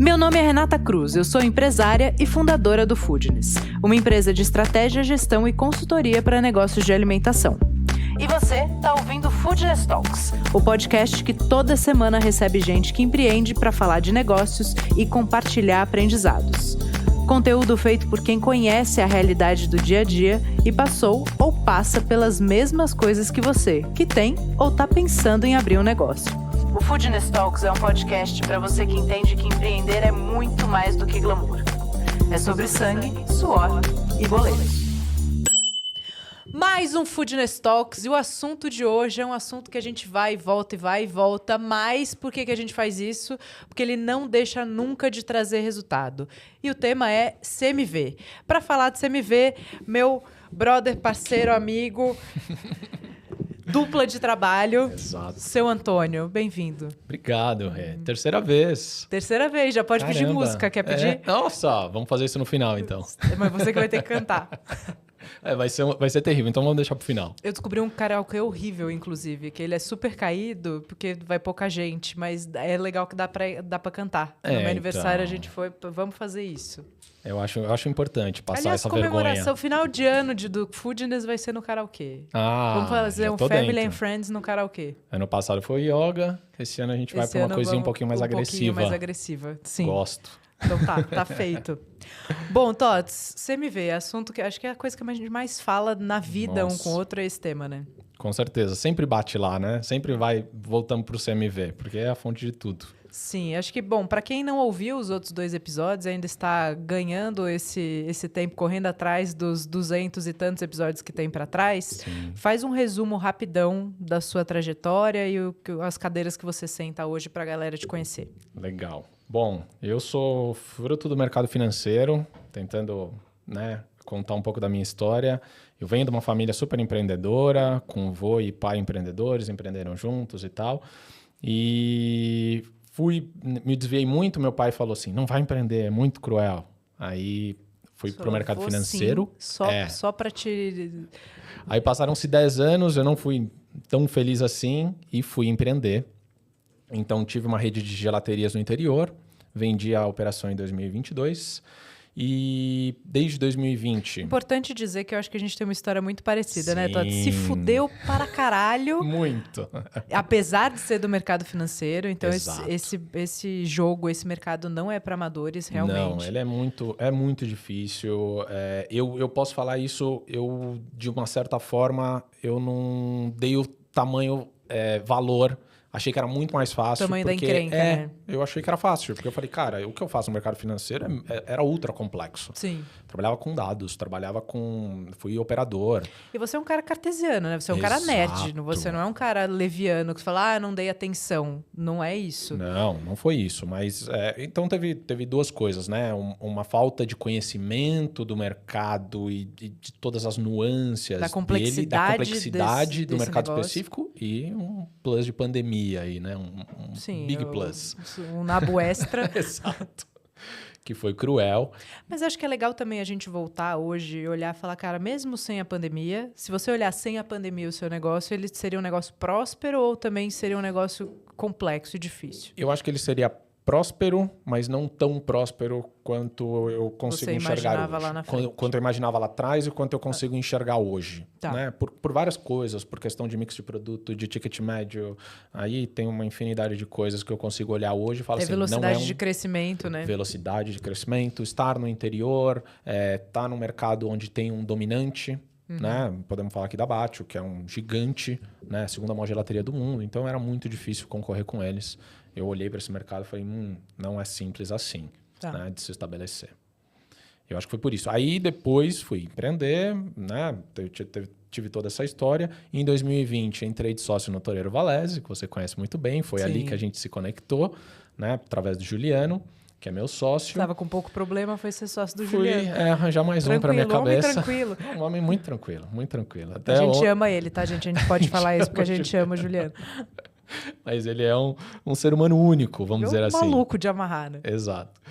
Meu nome é Renata Cruz, eu sou empresária e fundadora do Foodness, uma empresa de estratégia, gestão e consultoria para negócios de alimentação. E você está ouvindo Foodness Talks, o podcast que toda semana recebe gente que empreende para falar de negócios e compartilhar aprendizados. Conteúdo feito por quem conhece a realidade do dia a dia e passou ou passa pelas mesmas coisas que você, que tem ou está pensando em abrir um negócio. O Foodness Talks é um podcast para você que entende que empreender é muito mais do que glamour. É sobre sangue, suor e boletos. Mais um Foodness Talks, e o assunto de hoje é um assunto que a gente vai e volta, mas por que a gente faz isso? Porque ele não deixa nunca de trazer resultado. E o tema é CMV. Para falar de CMV, meu brother, parceiro, amigo, dupla de trabalho, Exato. seu Antônio, bem-vindo. Obrigado, Rê. Terceira vez. Terceira vez, já pode pedir música, quer pedir? Nossa, vamos fazer isso no final, então. Mas você que vai ter que cantar. Vai ser terrível, então vamos deixar pro final. Eu descobri um karaokê horrível, inclusive, que ele é super caído, porque vai pouca gente, mas é legal que dá pra cantar. No meu aniversário a gente foi, vamos fazer isso. Eu acho importante passar Aliás, essa comemoração, vergonha. Final de ano do Foodness vai ser no karaokê. Vamos fazer um Family and Friends no karaokê. Ano passado foi yoga, esse ano a gente vai pra uma coisinha um pouquinho mais agressiva. Sim. Gosto. Então tá feito. Bom, Tots, CMV, assunto que acho que é a coisa que a gente mais fala na vida um com o outro, é esse tema, né? Com certeza, sempre bate lá, né? Sempre voltamos pro CMV, porque é a fonte de tudo. Sim, acho que, bom, para quem não ouviu os outros 2 episódios, ainda está ganhando esse tempo, correndo atrás dos 200 e tantos episódios que tem para trás, Sim. Faz um resumo rapidão da sua trajetória e as cadeiras que você senta hoje para a galera te conhecer. Legal. Bom, eu sou fruto do mercado financeiro, tentando, contar um pouco da minha história. Eu venho de uma família super empreendedora, com vô e pai empreendedores, empreenderam juntos e tal. E me desviei muito, meu pai falou assim, não vai empreender, é muito cruel. Aí fui para o mercado financeiro. Só para te... Aí passaram-se 10 anos, eu não fui tão feliz assim e fui empreender. Então tive uma rede de gelaterias no interior, vendi a operação em 2022 e desde 2020... Importante dizer que eu acho que a gente tem uma história muito parecida, Sim. né, Todd? Se fudeu para caralho. Muito. Apesar de ser do mercado financeiro, então Exato. esse jogo, esse mercado não é para amadores, realmente. Não, ele é muito difícil. Eu posso falar isso, de uma certa forma, eu não dei o tamanho, valor. Achei que era muito mais fácil. Tamanho porque, da encrenca, né? Eu achei que era fácil. Porque eu falei, cara, o que eu faço no mercado financeiro era ultra complexo. Sim. Trabalhava com dados, fui operador. E você é um cara cartesiano, né? Você é um cara nerd. Você não é um cara leviano que você fala, não dei atenção. Não é isso. Não foi isso. Mas, então teve 2 coisas, né? Uma falta de conhecimento do mercado e de todas as nuances da complexidade do mercado negócio. Específico e um plus de pandemia aí, né? Sim, big plus. Um nabo extra. Exato. Que foi cruel. Mas acho que é legal também a gente voltar hoje e olhar e falar, cara, mesmo sem a pandemia, se você olhar sem a pandemia o seu negócio, ele seria um negócio próspero ou também seria um negócio complexo e difícil? Eu acho que ele seria próspero, mas não tão próspero quanto eu consigo enxergar hoje. Lá na frente. Quanto eu imaginava lá atrás e quanto eu consigo enxergar hoje. Tá. Né? Por várias coisas, por questão de mix de produto, de ticket médio. Aí tem uma infinidade de coisas que eu consigo olhar hoje e falar assim, velocidade de crescimento, né? Velocidade de crescimento, estar no interior, estar num mercado onde tem um dominante. Né? Podemos falar aqui da Batio, que é um gigante, né? Segunda maior gelateria do mundo. Então era muito difícil concorrer com eles. Eu olhei para esse mercado e falei, não é simples assim, né, de se estabelecer. Eu acho que foi por isso. Aí depois fui empreender, né? Tive toda essa história. Em 2020 entrei de sócio no Toreiro Valese, que você conhece muito bem. Foi ali que a gente se conectou, né? Através do Juliano, que é meu sócio. Estava com pouco problema, foi ser sócio do Juliano. Fui arranjar mais um para minha cabeça. Tranquilo. Um homem muito tranquilo, muito tranquilo. A gente ama ele, tá, gente? A gente pode falar isso porque a gente ama o Juliano. Mas ele é um ser humano único, vamos dizer assim. Maluco de amarrar, né? Exato.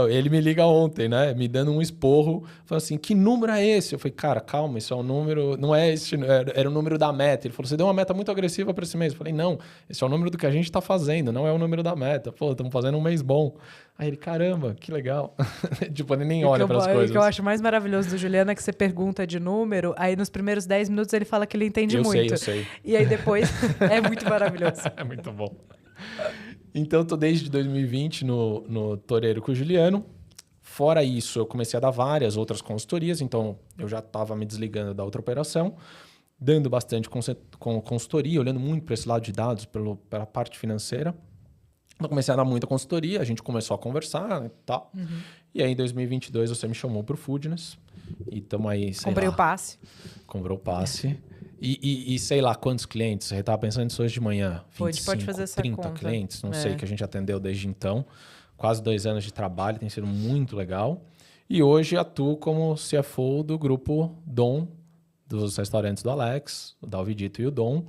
Ele me liga ontem, né? Me dando um esporro. Falando assim, que número é esse? Eu falei, cara, calma, isso é um número... Não é esse, era o número da meta. Ele falou, você deu uma meta muito agressiva para esse mês. Eu falei, não, esse é o número do que a gente tá fazendo, não é o número da meta. Pô, estamos fazendo um mês bom. Aí ele, caramba, que legal. Tipo, ele nem olha para as coisas. O que eu acho mais maravilhoso do Juliano é que você pergunta de número, aí nos primeiros 10 minutos ele fala que ele entende muito. Eu sei. E aí depois é muito maravilhoso. É muito bom. Então, tô desde 2020 no Toureiro com o Juliano. Fora isso, eu comecei a dar várias outras consultorias, então eu já estava me desligando da outra operação, dando bastante consultoria, olhando muito para esse lado de dados, pela parte financeira. Eu comecei a dar muita consultoria, a gente começou a conversar e tal. Uhum. E aí, em 2022, você me chamou para o Foodness. E estamos aí, Comprei o passe. Comprou o passe. E sei lá quantos clientes. Eu estava pensando nisso hoje de manhã. 25, pode fazer essa 30 conta. Clientes, não sei, que a gente atendeu desde então. Quase 2 anos de trabalho, tem sido muito legal. E hoje atuo como CFO do grupo Dom, dos restaurantes do Alex, o Dalvidito e o Dom,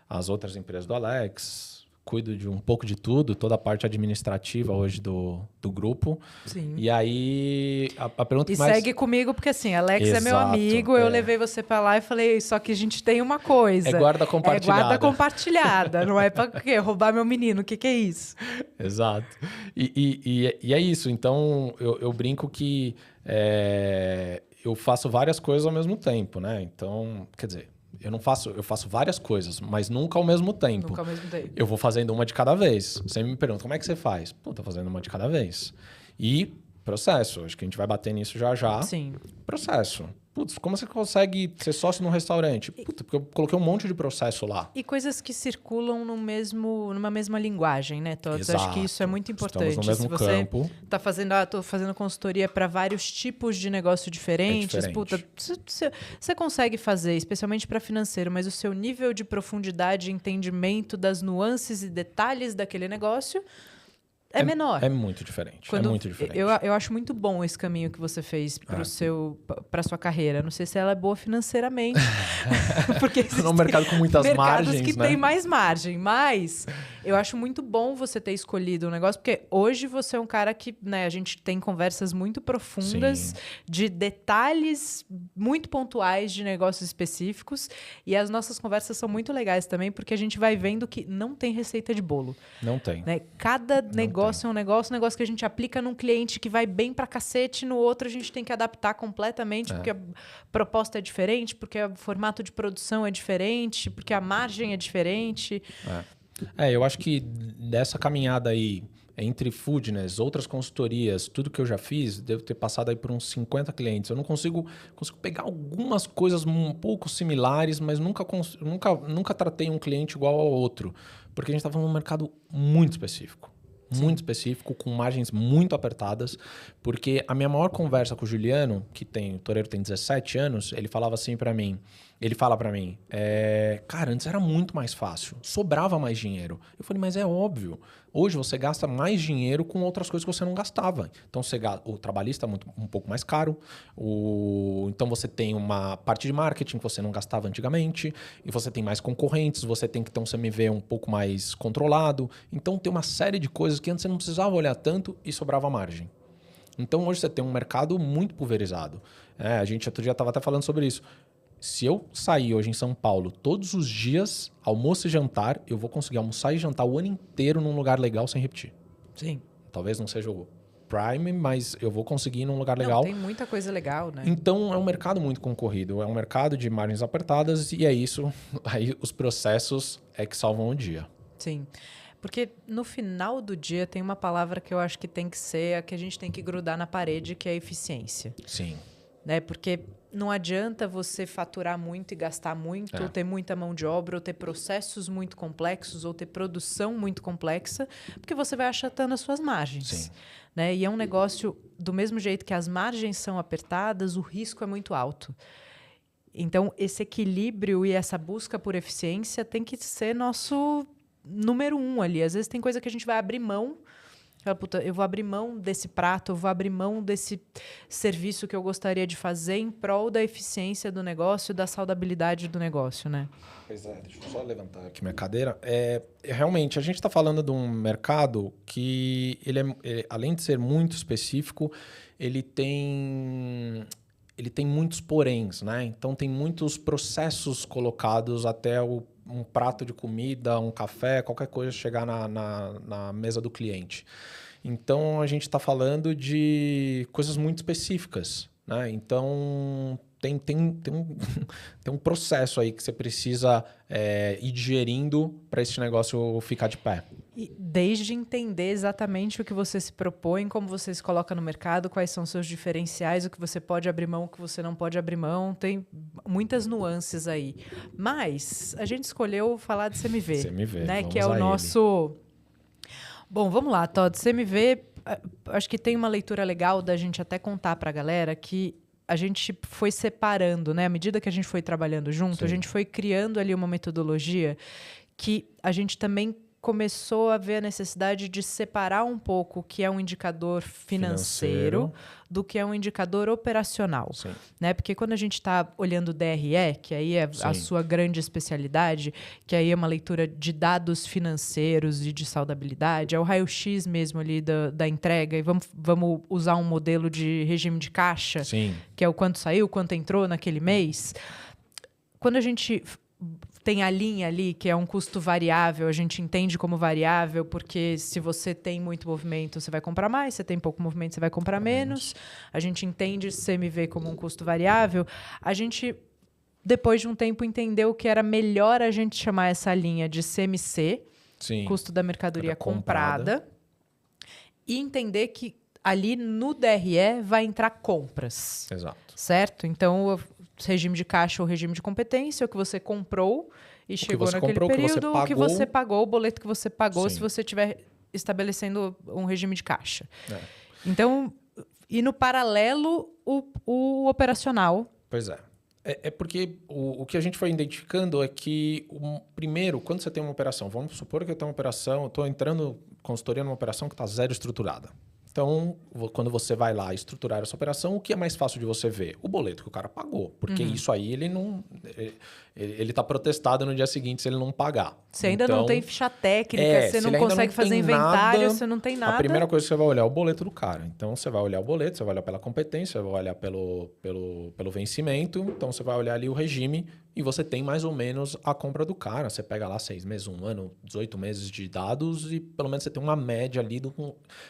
as outras empresas do Alex. Cuido de um pouco de tudo, toda a parte administrativa hoje do grupo. Sim. E aí, a pergunta que mais... E segue comigo, porque assim, Alex é meu amigo, eu levei você pra lá e falei, só que a gente tem uma coisa. É guarda compartilhada. É guarda compartilhada, não é pra quê? Roubar meu menino, o que é isso? Exato. E é isso, então eu brinco que eu faço várias coisas ao mesmo tempo, né? Então, quer dizer... Eu faço várias coisas, mas nunca ao mesmo tempo. Nunca ao mesmo tempo. Eu vou fazendo uma de cada vez. Você me pergunta, como é que você faz? Pô, tô fazendo uma de cada vez. E processo. Acho que a gente vai bater nisso já. Sim. Processo. Putz, como você consegue ser sócio num restaurante? Puta, porque eu coloquei um monte de processo lá. E coisas que circulam numa mesma linguagem, né, todos? Acho que isso é muito importante. Estamos no mesmo campo. Tá fazendo, tô fazendo consultoria para vários tipos de negócio diferentes. Puta, você consegue fazer, especialmente para financeiro, mas o seu nível de profundidade e entendimento das nuances e detalhes daquele negócio é menor. É muito diferente. É muito diferente. Eu acho muito bom esse caminho que você fez para sua carreira. Não sei se ela é boa financeiramente. Porque num mercado com muitas margens, mercados que tem mais margem. Mas eu acho muito bom você ter escolhido um negócio, porque hoje você é um cara que, né, a gente tem conversas muito profundas de detalhes muito pontuais de negócios específicos. E as nossas conversas são muito legais também, porque a gente vai vendo que não tem receita de bolo. Não tem. Né? Cada negócio é um negócio que a gente aplica num cliente que vai bem pra cacete, no outro a gente tem que adaptar completamente, porque a proposta é diferente, porque o formato de produção é diferente, porque a margem é diferente. Eu acho que dessa caminhada aí, entre Foodness, outras consultorias, tudo que eu já fiz, devo ter passado aí por uns 50 clientes. Eu não consigo pegar algumas coisas um pouco similares, mas nunca tratei um cliente igual ao outro, porque a gente está falando de um mercado muito específico. Muito específico, com margens muito apertadas, porque a minha maior conversa com o Juliano, o Toureiro tem 17 anos, ele fala para mim, cara, antes era muito mais fácil, sobrava mais dinheiro. Eu falei, mas é óbvio, hoje você gasta mais dinheiro com outras coisas que você não gastava. Então, o trabalhista é um pouco mais caro, então você tem uma parte de marketing que você não gastava antigamente, e você tem mais concorrentes, você tem que ter um CMV um pouco mais controlado. Então, tem uma série de coisas que antes você não precisava olhar tanto e sobrava margem. Então, hoje você tem um mercado muito pulverizado. A gente outro dia estava até falando sobre isso. Se eu sair hoje em São Paulo todos os dias, almoço e jantar, eu vou conseguir almoçar e jantar o ano inteiro num lugar legal sem repetir. Sim. Talvez não seja o Prime, mas eu vou conseguir ir num lugar legal. Tem muita coisa legal, né? Então, é um mercado muito concorrido. É um mercado de margens apertadas e é isso. Aí os processos é que salvam o dia. Sim. Porque no final do dia tem uma palavra que eu acho que tem que ser a que a gente tem que grudar na parede, que é a eficiência. Sim. Né? Porque não adianta você faturar muito e gastar muito, ou ter muita mão de obra, ou ter processos muito complexos, ou ter produção muito complexa, porque você vai achatando as suas margens. Sim. Né? E é um negócio, do mesmo jeito que as margens são apertadas, o risco é muito alto. Então, esse equilíbrio e essa busca por eficiência tem que ser nosso número 1 ali. Às vezes tem coisa que a gente vai abrir mão Fala, puta, eu vou abrir mão desse prato, eu vou abrir mão desse serviço que eu gostaria de fazer em prol da eficiência do negócio, da saudabilidade do negócio, né? Pois é, deixa eu só levantar aqui minha cadeira. Realmente, a gente está falando de um mercado que, além de ser muito específico, ele tem muitos poréns, né? Então, tem muitos processos colocados até um prato de comida, um café, qualquer coisa chegar na mesa do cliente. Então, a gente está falando de coisas muito específicas, né? Então, tem um processo aí que você precisa ir digerindo para esse negócio ficar de pé. E desde entender exatamente o que você se propõe, como você se coloca no mercado, quais são os seus diferenciais, o que você pode abrir mão, o que você não pode abrir mão, tem muitas nuances aí. Mas a gente escolheu falar de CMV. CMV, né? vamos Que é o a nosso... Bom, vamos lá, Todd. CMV, acho que tem uma leitura legal da gente até contar para a galera que a gente foi separando, né? À medida que a gente foi trabalhando junto, Sim. a gente foi criando ali uma metodologia que a gente também começou a ver a necessidade de separar um pouco o que é um indicador financeiro do que é um indicador operacional. Sim. Né? Porque quando a gente está olhando o DRE, que aí é a sua grande especialidade, que aí é uma leitura de dados financeiros e de saudabilidade, é o raio-x mesmo ali da entrega, e vamos usar um modelo de regime de caixa, Sim. que é o quanto saiu, quanto entrou naquele mês. Quando a gente tem a linha ali, que é um custo variável, a gente entende como variável, porque se você tem muito movimento, você vai comprar mais, se tem pouco movimento, você vai comprar menos. A gente entende CMV como um custo variável. A gente, depois de um tempo, entendeu que era melhor a gente chamar essa linha de CMC, Sim. custo da mercadoria comprada, e entender que ali no DRE vai entrar compras. Exato. Certo? Então, regime de caixa ou regime de competência, o que você comprou e chegou naquele período, o que você pagou, o boleto que você pagou, se você estiver estabelecendo um regime de caixa. Então, e no paralelo, o operacional. Pois é. É porque o que a gente foi identificando é que, primeiro, quando você tem uma operação, vamos supor que eu tenho uma operação, estou entrando consultoria numa operação que está zero estruturada. Então, quando você vai lá estruturar essa operação, o que é mais fácil de você ver? O boleto que o cara pagou. Porque isso aí, ele está protestado no dia seguinte se ele não pagar. Você ainda não tem ficha técnica, você não consegue fazer inventário, você não tem nada. A primeira coisa que você vai olhar é o boleto do cara. Então, você vai olhar o boleto, você vai olhar pela competência, você vai olhar pelo vencimento. Então, você vai olhar ali o regime e você tem mais ou menos a compra do cara. Você pega lá 6 meses, 1 ano, 18 meses de dados e pelo menos você tem uma média ali.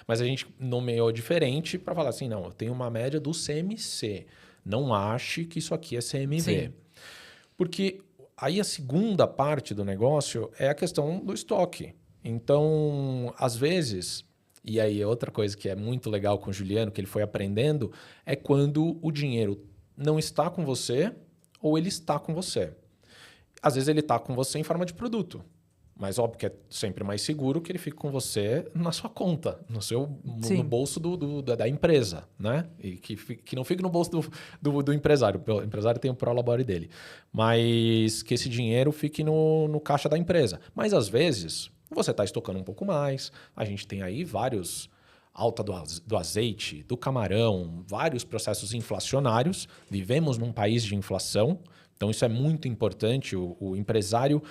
Mas a gente nomeou diferente para falar assim, não, eu tenho uma média do CMC. Não ache que isso aqui é CMV. Sim. Porque aí a segunda parte do negócio é a questão do estoque. Então, às vezes, e aí outra coisa que é muito legal com o Juliano, que ele foi aprendendo, é quando o dinheiro não está com você ou ele está com você. Às vezes ele está com você em forma de produto. Mas óbvio que é sempre mais seguro que ele fique com você na sua conta, no bolso da empresa, né? E que não fique no bolso do empresário. O empresário tem o prolabore dele. Mas que esse dinheiro fique no caixa da empresa. Mas às vezes você está estocando um pouco mais. A gente tem aí vários... alta do azeite, do camarão, vários processos inflacionários. Vivemos num país de inflação. Então isso é muito importante. O empresário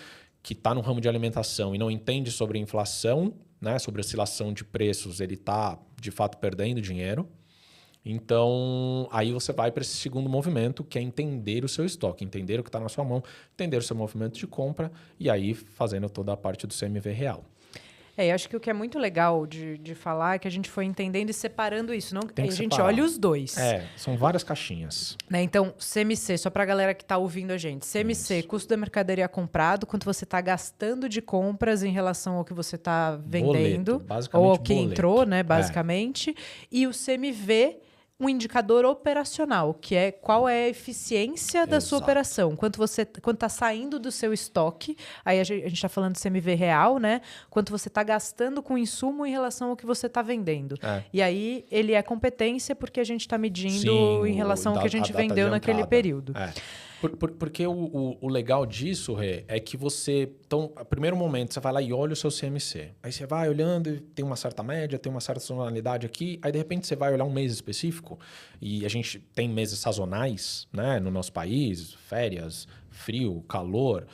que está no ramo de alimentação e não entende sobre inflação, né, sobre oscilação de preços, ele está, de fato, perdendo dinheiro. Então, aí você vai para esse segundo movimento, que é entender o seu estoque, entender o que está na sua mão, entender o seu movimento de compra e aí fazendo toda a parte do CMV real. Eu acho que o que é muito legal de falar é que a gente foi entendendo e separando isso. Não, a gente separar. olha os dois. São várias caixinhas. Né? Então, CMC, só para a galera que está ouvindo a gente. CMC, custo da mercadoria comprado, quanto você está gastando de compras em relação ao que você está vendendo. Boleto, ou ao que entrou, né, basicamente. E o CMV, um indicador operacional, que é qual é a eficiência da sua operação. Quanto está saindo do seu estoque, aí a gente está falando de CMV real, né? Quanto você está gastando com insumo em relação ao que você está vendendo. E aí ele é competência porque a gente está medindo em relação ao que a gente vendeu naquele período. Porque o legal disso, Rê, é que você... Então, no primeiro momento, você vai lá e olha o seu CMC. Aí você vai olhando e tem uma certa média, tem uma certa sazonalidade aqui. Aí, de repente, você vai olhar um mês específico. E a gente tem meses sazonais, né? No nosso país, férias, frio, calor.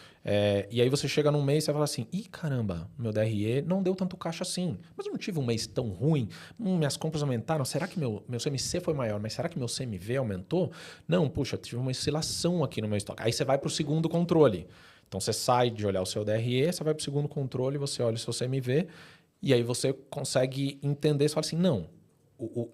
E aí você chega num mês e você fala assim, ih, caramba, meu DRE não deu tanto caixa assim. Mas eu não tive um mês tão ruim. Minhas compras aumentaram. Será que meu CMC foi maior? Mas será que meu CMV aumentou? Não, puxa, tive uma oscilação aqui no meu estoque. Aí você vai para o segundo controle. Então você sai de olhar o seu DRE, você vai para o segundo controle, você olha o seu CMV e aí você consegue entender, você fala assim, não,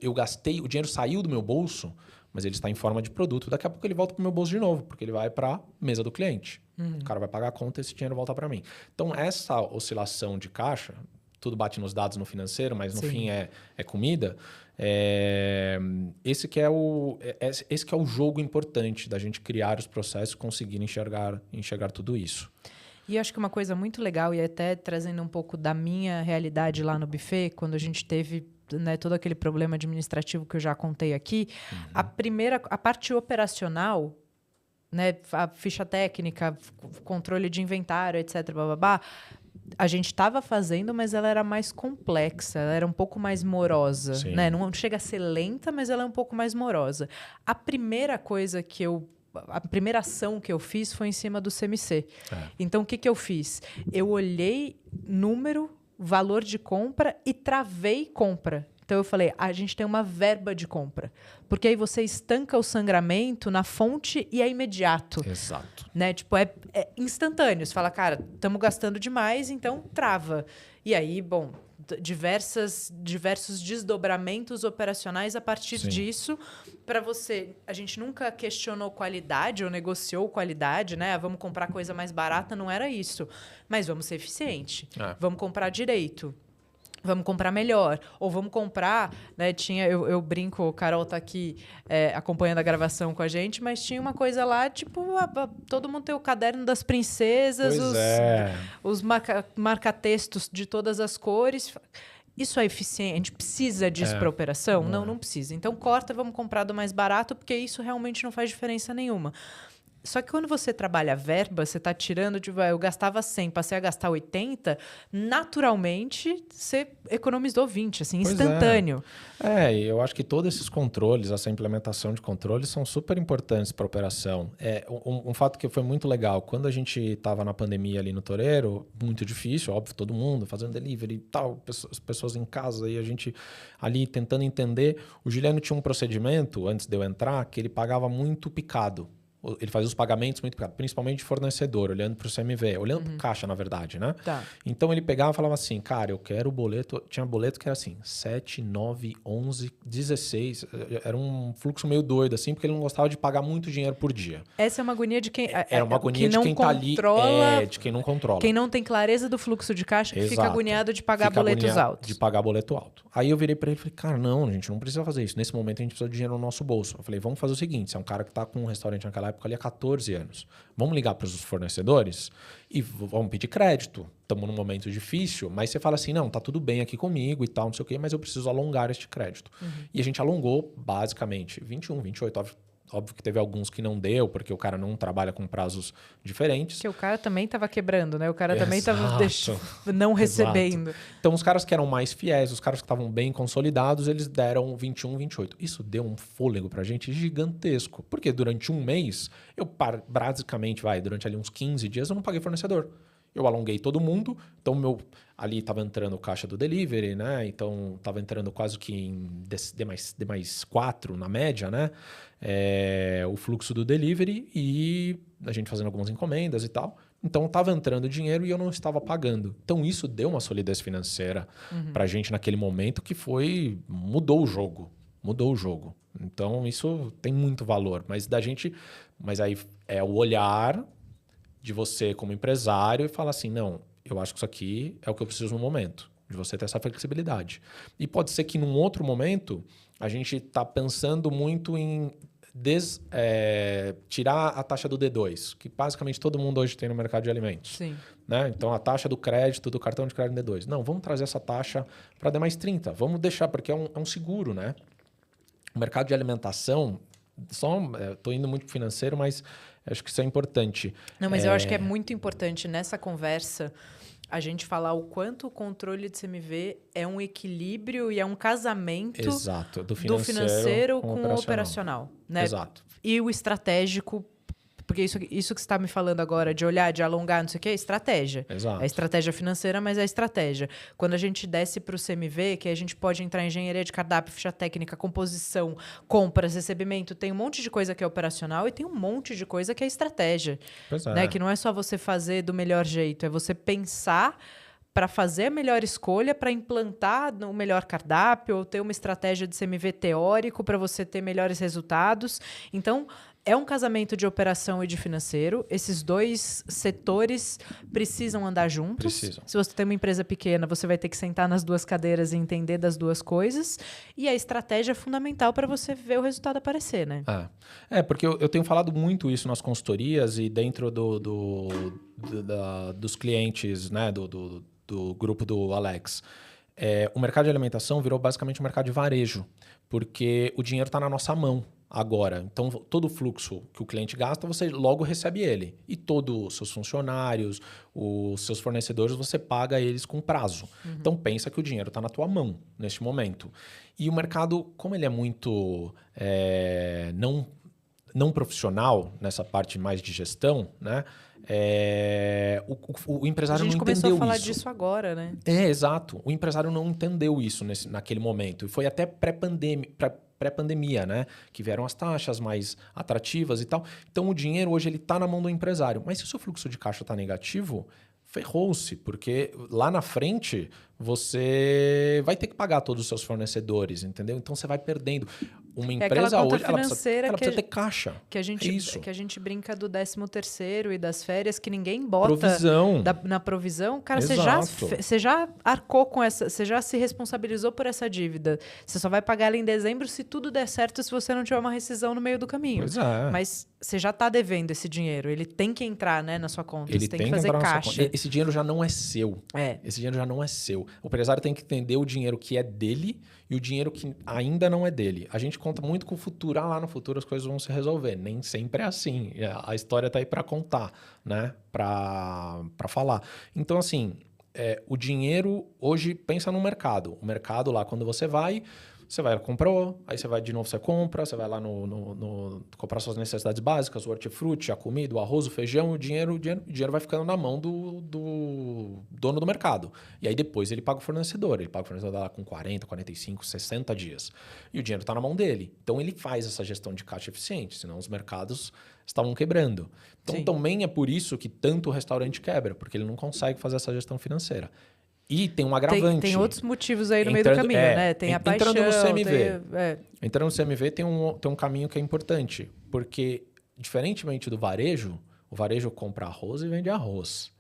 eu gastei, o dinheiro saiu do meu bolso, mas ele está em forma de produto. Daqui a pouco ele volta para o meu bolso de novo, porque ele vai para a mesa do cliente. O cara vai pagar a conta e esse dinheiro volta para mim. Então essa oscilação de caixa, tudo bate nos dados no financeiro, mas no fim é comida. Esse que é o jogo importante da gente criar os processos e conseguir enxergar tudo isso. E eu acho que uma coisa muito legal, e até trazendo um pouco da minha realidade lá no buffet, quando a gente teve, né, todo aquele problema administrativo que eu já contei aqui, a parte operacional, né, a ficha técnica, controle de inventário, etc., bababá, a gente estava fazendo, mas ela era mais complexa, ela era um pouco mais morosa, né? Não chega a ser lenta, mas ela é um pouco mais morosa. A primeira ação que eu fiz foi em cima do CMC. Então, o que eu fiz? Eu olhei número, valor de compra e travei compra. Então, eu falei, a gente tem uma verba de compra. Porque aí você estanca o sangramento na fonte e é imediato. Exato. Né? Tipo, é instantâneo. Você fala, cara, estamos gastando demais, então trava. E aí, bom, diversos desdobramentos operacionais a partir disso. Para você, a gente nunca questionou qualidade ou negociou qualidade, né? Vamos comprar coisa mais barata, não era isso. Mas vamos ser eficiente. Vamos comprar direito. Vamos comprar melhor. Ou vamos comprar... Né, eu brinco, o Carol está aqui acompanhando a gravação com a gente, mas tinha uma coisa lá, tipo... todo mundo tem o caderno das princesas, os marca-textos de todas as cores. Isso é eficiente? A gente precisa disso para a operação? Não precisa. Então, corta, vamos comprar do mais barato, porque isso realmente não faz diferença nenhuma. Só que quando você trabalha a verba, você está tirando, tipo, eu gastava 100, passei a gastar 80, naturalmente você economizou 20, assim, instantâneo. Eu acho que todos esses controles, essa implementação de controles são super importantes para a operação. Um fato que foi muito legal, quando a gente estava na pandemia ali no Toureiro, muito difícil, óbvio, todo mundo fazendo delivery e tal, pessoas em casa, e a gente ali tentando entender. O Juliano tinha um procedimento, antes de eu entrar, que ele pagava muito picado. Ele fazia os pagamentos muito picados, principalmente de fornecedor, olhando para o CMV, olhando para o caixa, na verdade, né? Então, ele pegava e falava assim, cara, eu quero o boleto... Tinha boleto que era assim, 7, 9, 11, 16. Era um fluxo meio doido, assim, porque ele não gostava de pagar muito dinheiro por dia. Essa é uma agonia de quem... Era uma agonia de quem está ali... de quem não controla. Quem não tem clareza do fluxo de caixa, que fica agoniado de pagar boletos altos. De pagar boleto alto. Aí eu virei para ele e falei, cara, não, a gente não precisa fazer isso. Nesse momento, a gente precisa de dinheiro no nosso bolso. Eu falei, vamos fazer o seguinte, você é um cara que está com um restaurante naquela época ali há 14 anos. Vamos ligar para os fornecedores e vamos pedir crédito. Estamos num momento difícil, mas você fala assim, não, tá tudo bem aqui comigo e tal, não sei o quê, mas eu preciso alongar este crédito. E a gente alongou, basicamente, 21, 28, óbvio que teve alguns que não deu, porque o cara não trabalha com prazos diferentes. Porque o cara também estava quebrando, né? O cara também estava não recebendo. Então, os caras que eram mais fiéis, os caras que estavam bem consolidados, eles deram 21, 28. Isso deu um fôlego pra gente gigantesco. Porque durante um mês, basicamente, durante ali uns 15 dias, eu não paguei fornecedor. Eu alonguei todo mundo, então ali estava entrando o caixa do delivery, né? Então estava entrando quase que em D mais 4 na média, né? O fluxo do delivery e a gente fazendo algumas encomendas e tal. Então estava entrando dinheiro e eu não estava pagando. Então isso deu uma solidez financeira para a gente naquele momento que mudou o jogo. Mudou o jogo. Então isso tem muito valor. Mas aí é o olhar de você como empresário e falar assim, não, eu acho que isso aqui é o que eu preciso no momento, de você ter essa flexibilidade. E pode ser que num outro momento a gente está pensando muito em tirar a taxa do D2, que basicamente todo mundo hoje tem no mercado de alimentos. Sim. Né? Então, a taxa do crédito, do cartão de crédito D2. Não, vamos trazer essa taxa para D mais 30. Vamos deixar, porque é um seguro, né? O mercado de alimentação, estou indo muito para o financeiro, mas Acho que isso é importante. Não, mas eu acho que é muito importante nessa conversa a gente falar o quanto o controle de CMV é um equilíbrio e é um casamento Exato, do financeiro com o operacional. Né? Exato. E o estratégico, porque isso que você está me falando agora, de olhar, de alongar, não sei o quê, é estratégia. Exato. É estratégia financeira, mas é estratégia. Quando a gente desce para o CMV, que a gente pode entrar em engenharia de cardápio, ficha técnica, composição, compras, recebimento, tem um monte de coisa que é operacional e tem um monte de coisa que é estratégia. Pois é. Né? Que não é só você fazer do melhor jeito, é você pensar para fazer a melhor escolha, para implantar o melhor cardápio, ou ter uma estratégia de CMV teórico para você ter melhores resultados. Então, é um casamento de operação e de financeiro. Esses dois setores precisam andar juntos. Precisam. Se você tem uma empresa pequena, você vai ter que sentar nas duas cadeiras e entender das duas coisas. E a estratégia é fundamental para você ver o resultado aparecer, né? É porque eu tenho falado muito isso nas consultorias e dentro dos clientes, né, do grupo do Alex. O mercado de alimentação virou basicamente um mercado de varejo, porque o dinheiro está na nossa mão agora. Então, todo o fluxo que o cliente gasta, você logo recebe ele. E todos os seus funcionários, os seus fornecedores, você paga eles com prazo. Então, pensa que o dinheiro está na tua mão neste momento. E o mercado, como ele é muito não profissional, nessa parte mais de gestão, né? O empresário não entendeu isso. A gente começou a falar disso agora, né? Exato. O empresário não entendeu isso naquele momento. E foi até pré-pandemia, né? Que vieram as taxas mais atrativas e tal. Então, o dinheiro hoje ele está na mão do empresário. Mas se o seu fluxo de caixa está negativo, ferrou-se, porque lá na frente você vai ter que pagar todos os seus fornecedores, entendeu? Então, você vai perdendo. Uma empresa hoje, ela precisa ter caixa. Que a gente brinca do 13º e das férias, que ninguém bota provisão. Na provisão. Cara, você já arcou com essa, você já se responsabilizou por essa dívida. Você só vai pagar ela em dezembro se tudo der certo, se você não tiver uma rescisão no meio do caminho. Pois é. Mas você já está devendo esse dinheiro. Ele tem que entrar, né, na sua conta. Ele você tem que fazer caixa. Esse dinheiro já não é seu. Esse dinheiro já não é seu. O empresário tem que entender o dinheiro que é dele e o dinheiro que ainda não é dele. A gente conta muito com o futuro. Lá no futuro as coisas vão se resolver. Nem sempre é assim. A história está aí para contar, né? Para falar. Então, assim, o dinheiro hoje pensa no mercado. O mercado lá, quando você vai comprou, aí você vai de novo, você compra, você vai lá comprar suas necessidades básicas, o hortifruti, a comida, o arroz, o feijão, o dinheiro vai ficando na mão do dono do mercado. E aí depois ele paga o fornecedor. Ele paga o fornecedor lá com 40, 45, 60 dias. E o dinheiro está na mão dele. Então ele faz essa gestão de caixa eficiente, senão os mercados estavam quebrando. Então também é por isso que tanto o restaurante quebra, porque ele não consegue fazer essa gestão financeira. E tem um agravante. Tem outros motivos aí no meio do caminho, né? Tem a paixão. Entrando no CMV. Entrando no CMV tem um caminho que é importante. Porque, diferentemente do varejo, o varejo compra arroz e vende arroz.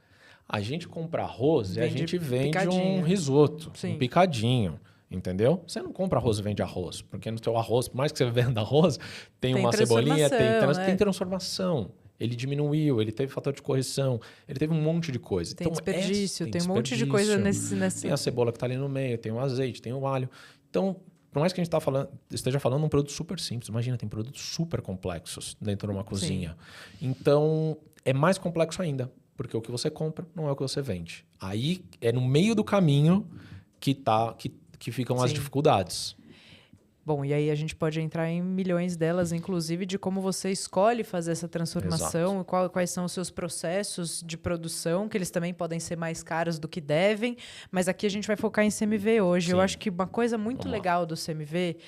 A gente compra arroz e a gente vende um risoto, um picadinho. Entendeu? Você não compra arroz e vende arroz. Porque no seu arroz, por mais que você venda arroz, tem uma cebolinha, tem transformação. Ele diminuiu, ele teve fator de correção, ele teve um monte de coisa. Tem desperdício, tem um monte de coisa nesse... Tem a cebola que está ali no meio, tem o azeite, tem o alho. Então, por mais que a gente esteja falando de um produto super simples, imagina, tem produtos super complexos dentro de uma cozinha. Então, é mais complexo ainda, porque o que você compra não é o que você vende. Aí, é no meio do caminho que ficam as dificuldades. Bom, e aí a gente pode entrar em milhões delas, inclusive, de como você escolhe fazer essa transformação, quais são os seus processos de produção, que eles também podem ser mais caros do que devem, mas aqui a gente vai focar em CMV hoje. Sim. Eu acho que uma coisa muito legal do CMV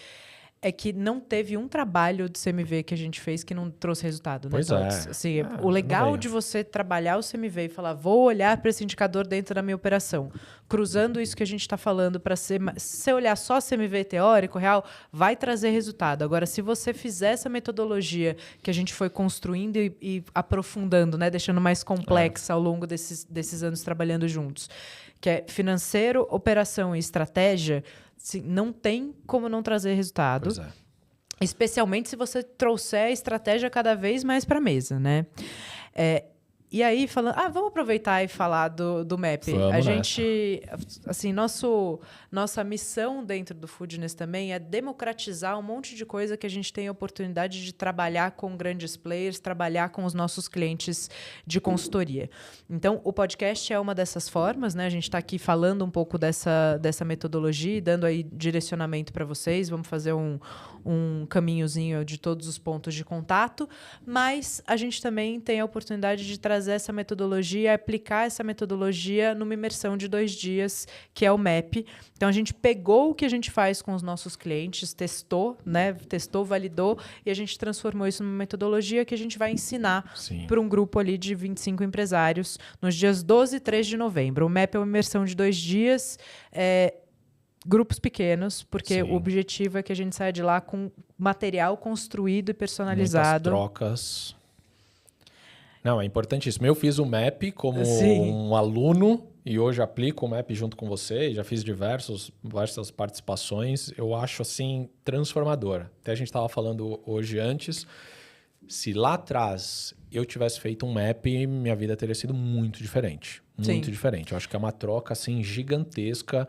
é que não teve um trabalho de CMV que a gente fez que não trouxe resultado. Né? Pois assim, o legal de você trabalhar o CMV e falar, vou olhar para esse indicador dentro da minha operação, cruzando isso que a gente está falando para se você olhar só CMV teórico, real, vai trazer resultado. Agora, se você fizer essa metodologia que a gente foi construindo e aprofundando, né? Deixando mais complexa ao longo desses anos trabalhando juntos, que é financeiro, operação e estratégia, não tem como não trazer resultado. Pois é. Especialmente se você trouxer a estratégia cada vez mais para a mesa, né? E aí, falando... vamos aproveitar e falar do MAP. Vamos a gente... Assim, nossa missão dentro do Foodness também é democratizar um monte de coisa que a gente tem a oportunidade de trabalhar com grandes players, trabalhar com os nossos clientes de consultoria. Então, o podcast é uma dessas formas, né? A gente está aqui falando um pouco dessa metodologia e dando aí direcionamento para vocês. Vamos fazer um caminhozinho de todos os pontos de contato, mas a gente também tem a oportunidade de trazer essa metodologia, aplicar essa metodologia numa imersão de 2 dias, que é o MAP. Então, a gente pegou o que a gente faz com os nossos clientes, testou, né? Testou, validou, e a gente transformou isso numa metodologia que a gente vai ensinar para um grupo ali de 25 empresários nos dias 12 e 3 de novembro. O MAP é uma imersão de 2 dias, grupos pequenos, porque o objetivo é que a gente saia de lá com material construído e personalizado. Muitas trocas. Não, é importantíssimo. Eu fiz o MAP como um aluno e hoje aplico o MAP junto com você. Já fiz diversas participações. Eu acho, assim, transformador. Até a gente estava falando hoje antes. Se lá atrás eu tivesse feito um MAP, minha vida teria sido muito diferente. Muito diferente. Eu acho que é uma troca, assim, gigantesca.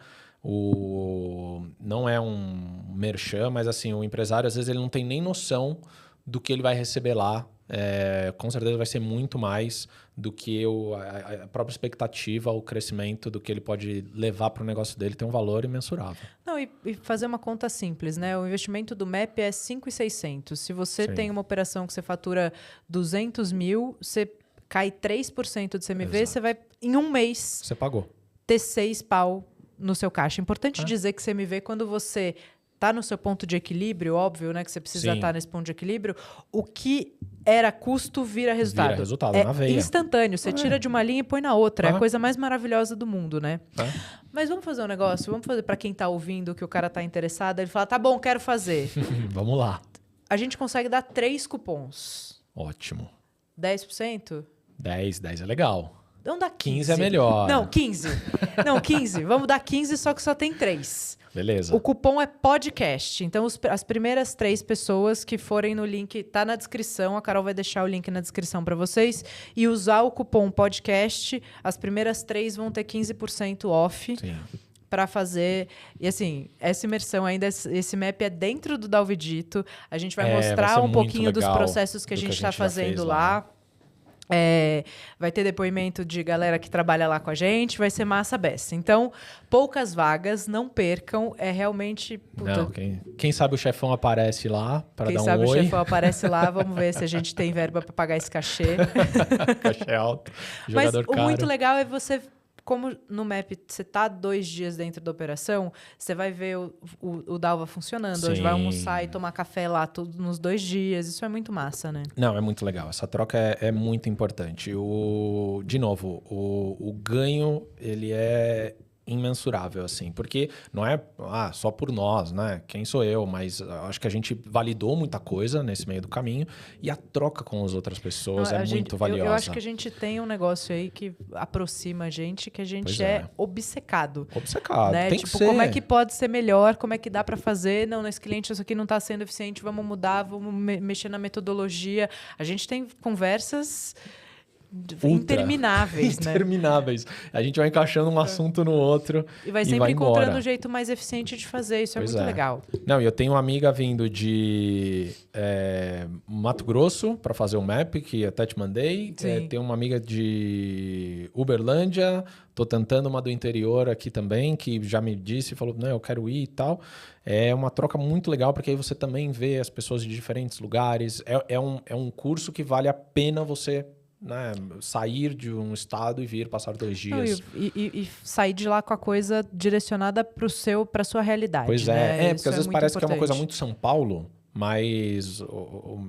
Não é um merchan, mas assim, o empresário, às vezes, ele não tem nem noção do que ele vai receber lá. Com certeza vai ser muito mais do que a própria expectativa, o crescimento do que ele pode levar para o negócio dele tem um valor imensurável. Não, e fazer uma conta simples, né? O investimento do MAP é 5.600. Se você tem uma operação que você fatura 200 mil, você cai 3% de CMV, você vai, em um mês, você pagou. Ter 6 pau no seu caixa. Importante dizer que CMV, quando você está no seu ponto de equilíbrio, óbvio, né, que você precisa estar nesse ponto de equilíbrio, o que era custo vira resultado. Vira resultado na veia. Instantâneo. Você tira de uma linha e põe na outra. É a coisa mais maravilhosa do mundo, né? Mas vamos fazer um negócio? Vamos fazer para quem está ouvindo, que o cara está interessado. Ele fala, tá bom, quero fazer. Vamos lá. A gente consegue dar 3 cupons. Ótimo. 10%? 10 é legal. Vamos dar 15. 15 é melhor. Não, 15. Não, 15. Vamos dar 15, só que só tem 3. Beleza. O cupom é podcast. Então, as primeiras 3 pessoas que forem no link, tá na descrição. A Carol vai deixar o link na descrição para vocês. E usar o cupom podcast, as primeiras 3 vão ter 15% off. Para fazer... E assim, essa imersão ainda, esse MAP é dentro do Dalvidito. A gente vai mostrar um pouquinho dos processos que a gente está fazendo lá. Vai ter depoimento de galera que trabalha lá com a gente, vai ser massa beça. Então, poucas vagas, não percam, é realmente... Não, quem sabe o chefão aparece lá para dar um oi. Quem sabe o chefão aparece lá, vamos ver se a gente tem verba para pagar esse cachê. Cachê alto, jogador caro. Mas o muito legal é você... Como no MAP você está 2 dias dentro da operação, você vai ver o Dalva funcionando. Hoje vai almoçar e tomar café lá tudo nos 2 dias. Isso é muito massa, né? Não, é muito legal. Essa troca é muito importante. De novo, o ganho, ele é imensurável, assim, porque não é só por nós, né? Quem sou eu? Mas acho que a gente validou muita coisa nesse meio do caminho e a troca com as outras pessoas muito valiosa. Eu acho que a gente tem um negócio aí que aproxima a gente, que a gente é obcecado. Obcecado, né? Tem tipo, que ser. Como é que pode ser melhor? Como é que dá para fazer? Não, nesse cliente isso aqui não está sendo eficiente, vamos mudar, vamos mexer na metodologia. A gente tem conversas... intermináveis, né? Intermináveis. A gente vai encaixando um assunto no outro e vai sempre encontrando o jeito mais eficiente de fazer. Isso é muito legal. Não, eu tenho uma amiga vindo de Mato Grosso para fazer o MAP, que até te mandei. Tenho uma amiga de Uberlândia. Tô tentando uma do interior aqui também, que já me disse, falou, não, eu quero ir e tal. É uma troca muito legal, porque aí você também vê as pessoas de diferentes lugares. É um curso que vale a pena você... né, sair de um estado e vir passar 2 dias. E sair de lá com a coisa direcionada para sua realidade. Pois né? Porque às vezes parece que é uma coisa muito São Paulo, mas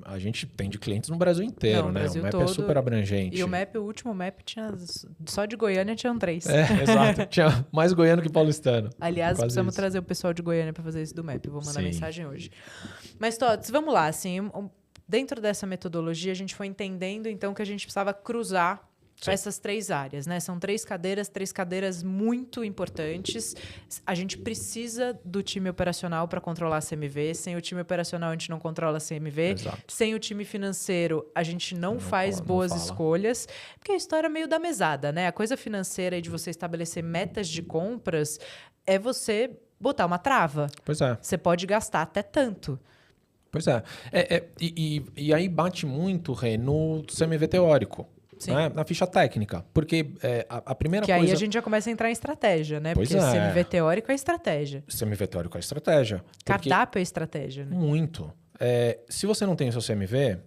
a gente tem de clientes no Brasil inteiro, né? O MAP é super abrangente. E o último MAP tinha, só de Goiânia tinham 3. Exato. Tinha mais goiano que paulistano. Aliás, precisamos trazer o pessoal de Goiânia para fazer isso do MAP. Vou mandar mensagem hoje. Mas, Tots, vamos lá, assim... Dentro dessa metodologia, a gente foi entendendo, então, que a gente precisava cruzar para essas 3 áreas, né? São 3 cadeiras muito importantes. A gente precisa do time operacional para controlar a CMV. Sem o time operacional, a gente não controla a CMV. Exato. Sem o time financeiro, a gente não faz boas escolhas. Porque a história é meio da mesada, né? A coisa financeira e de você estabelecer metas de compras é você botar uma trava. Pois é. Você pode gastar até tanto. Pois é. E aí bate muito, Rê, no CMV teórico. Né? Na ficha técnica. Porque a primeira coisa... Que aí a gente já começa a entrar em estratégia, né? Pois porque CMV teórico é estratégia. CMV teórico é estratégia. Cardápio é estratégia, né? Muito. Se você não tem o seu CMV...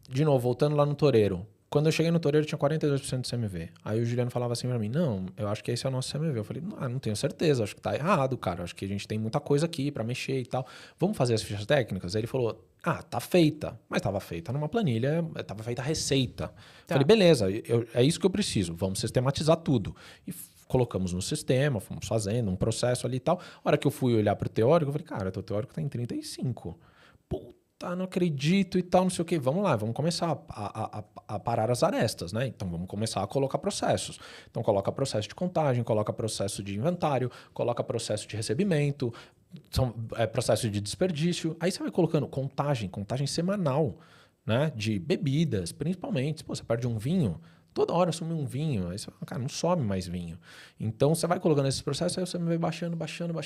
de novo, voltando lá no toureiro. Quando eu cheguei no toureiro, tinha 42% de CMV. Aí o Juliano falava assim pra mim, não, eu acho que esse é o nosso CMV. Eu falei, não tenho certeza, acho que tá errado, cara. Acho que a gente tem muita coisa aqui pra mexer e tal. Vamos fazer as fichas técnicas? Aí ele falou, tá feita. Mas tava feita numa planilha, tava feita a receita. Tá. Falei, beleza, é isso que eu preciso. Vamos sistematizar tudo. E colocamos no sistema, fomos fazendo um processo ali e tal. A hora que eu fui olhar pro teórico, eu falei, cara, teu teórico tá em 35. Puta. Não acredito e tal, não sei o quê. Vamos lá, vamos começar a parar as arestas, né? Então, vamos começar a colocar processos. Então, coloca processo de contagem, coloca processo de inventário, coloca processo de recebimento, processo de desperdício. Aí você vai colocando contagem semanal, né? De bebidas, principalmente. Pô, você perde um vinho, toda hora some um vinho. Aí você fala, cara, não some mais vinho. Então, você vai colocando esses processos, aí você vai baixando. Aí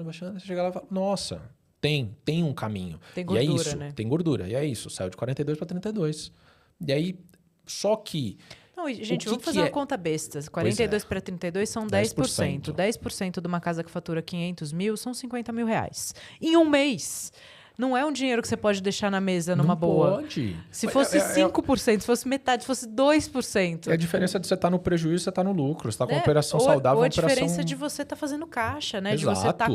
você chega lá e fala, nossa... Tem um caminho. Tem gordura, e é isso, né? Tem gordura. E é isso, saiu de 42 para 32. E aí, só que... Não, gente, vamos fazer uma conta besta. 42 para 32 são 10%. 10% de uma casa que fatura 500 mil são 50 mil reais. Em um mês... Não é um dinheiro que você pode deixar na mesa numa boa. Não pode. Se fosse 5%, se fosse metade, se fosse 2%. É a diferença de você estar no prejuízo e você estar no lucro. Você está com uma operação saudável. Ou a diferença de você estar fazendo caixa, né? Exato. De você estar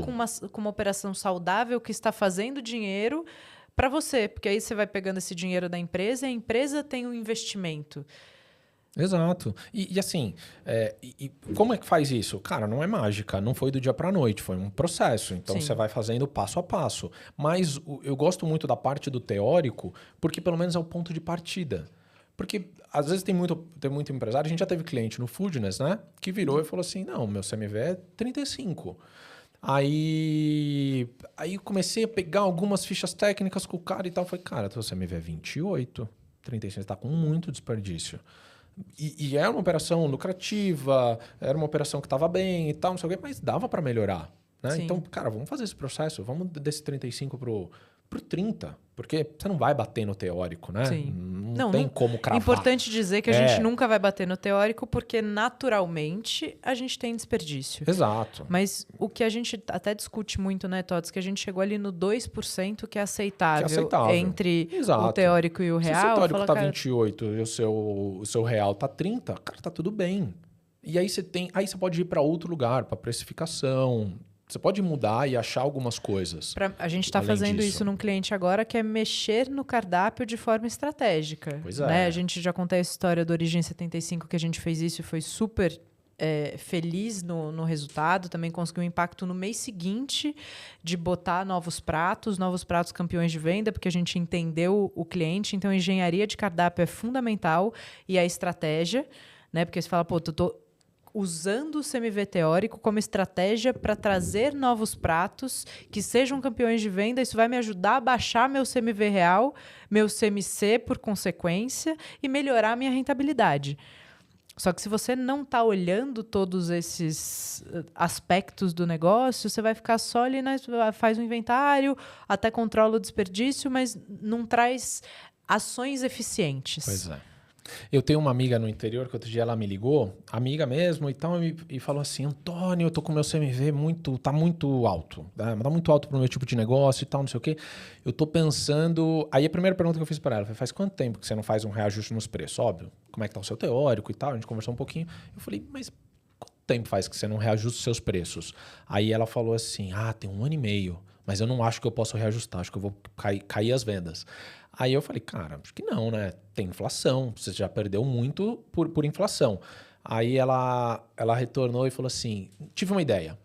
com uma operação saudável que está fazendo dinheiro para você. Porque aí você vai pegando esse dinheiro da empresa e a empresa tem um investimento. Exato. E assim, como é que faz isso? Cara, não é mágica, não foi do dia para a noite, foi um processo. Então, Sim. Você vai fazendo passo a passo. Mas eu gosto muito da parte do teórico, porque pelo menos é o ponto de partida. Porque às vezes tem muito empresário, a gente já teve cliente no Foodness, né? Que virou e falou assim, não, meu CMV é 35. Aí comecei a pegar algumas fichas técnicas com o cara e tal. Falei, cara, teu CMV é 28, 35, você tá com muito desperdício. E era uma operação lucrativa, era uma operação que estava bem e tal, não sei o quê, mas dava para melhorar. Né? Então, cara, vamos fazer esse processo, vamos desse 35 pro 30, porque você não vai bater no teórico, né? Sim. Não tem como cravar. Importante dizer que a gente nunca vai bater no teórico, porque naturalmente a gente tem desperdício. Exato. Mas o que a gente até discute muito, né, Tots, que a gente chegou ali no 2% que é aceitável, entre o teórico e o real. Se o teórico tá 28 e o seu real tá 30, cara, tá tudo bem. E aí você pode ir para outro lugar, para precificação. Você pode mudar e achar algumas coisas. A gente está fazendo isso num cliente agora, que é mexer no cardápio de forma estratégica. Pois é. Né? A gente já contou a história do Origem 75, que a gente fez isso e foi super feliz no resultado. Também conseguiu um impacto no mês seguinte de botar novos pratos campeões de venda, porque a gente entendeu o cliente. Então, a engenharia de cardápio é fundamental e a estratégia, né? Porque você fala, tô usando o CMV teórico como estratégia para trazer novos pratos que sejam campeões de venda. Isso vai me ajudar a baixar meu CMV real, meu CMC por consequência e melhorar a minha rentabilidade. Só que se você não está olhando todos esses aspectos do negócio, você vai ficar só ali, faz um inventário, até controla o desperdício, mas não traz ações eficientes. Pois é. Eu tenho uma amiga no interior que outro dia ela me ligou, amiga mesmo e tal, e falou assim, Antônio, eu tô com meu CMV tá muito alto, né? Tá muito alto pro meu tipo de negócio e tal, não sei o quê. Eu tô pensando... Aí a primeira pergunta que eu fiz para ela foi, faz quanto tempo que você não faz um reajuste nos preços? Óbvio, como é que tá o seu teórico e tal, a gente conversou um pouquinho. Eu falei, mas quanto tempo faz que você não reajusta os seus preços? Aí ela falou assim, tem 1 ano e meio, mas eu não acho que eu posso reajustar, acho que eu vou cair as vendas. Aí eu falei, cara, acho que não, né? Tem inflação, você já perdeu muito por inflação. Aí ela retornou e falou assim, tive uma ideia.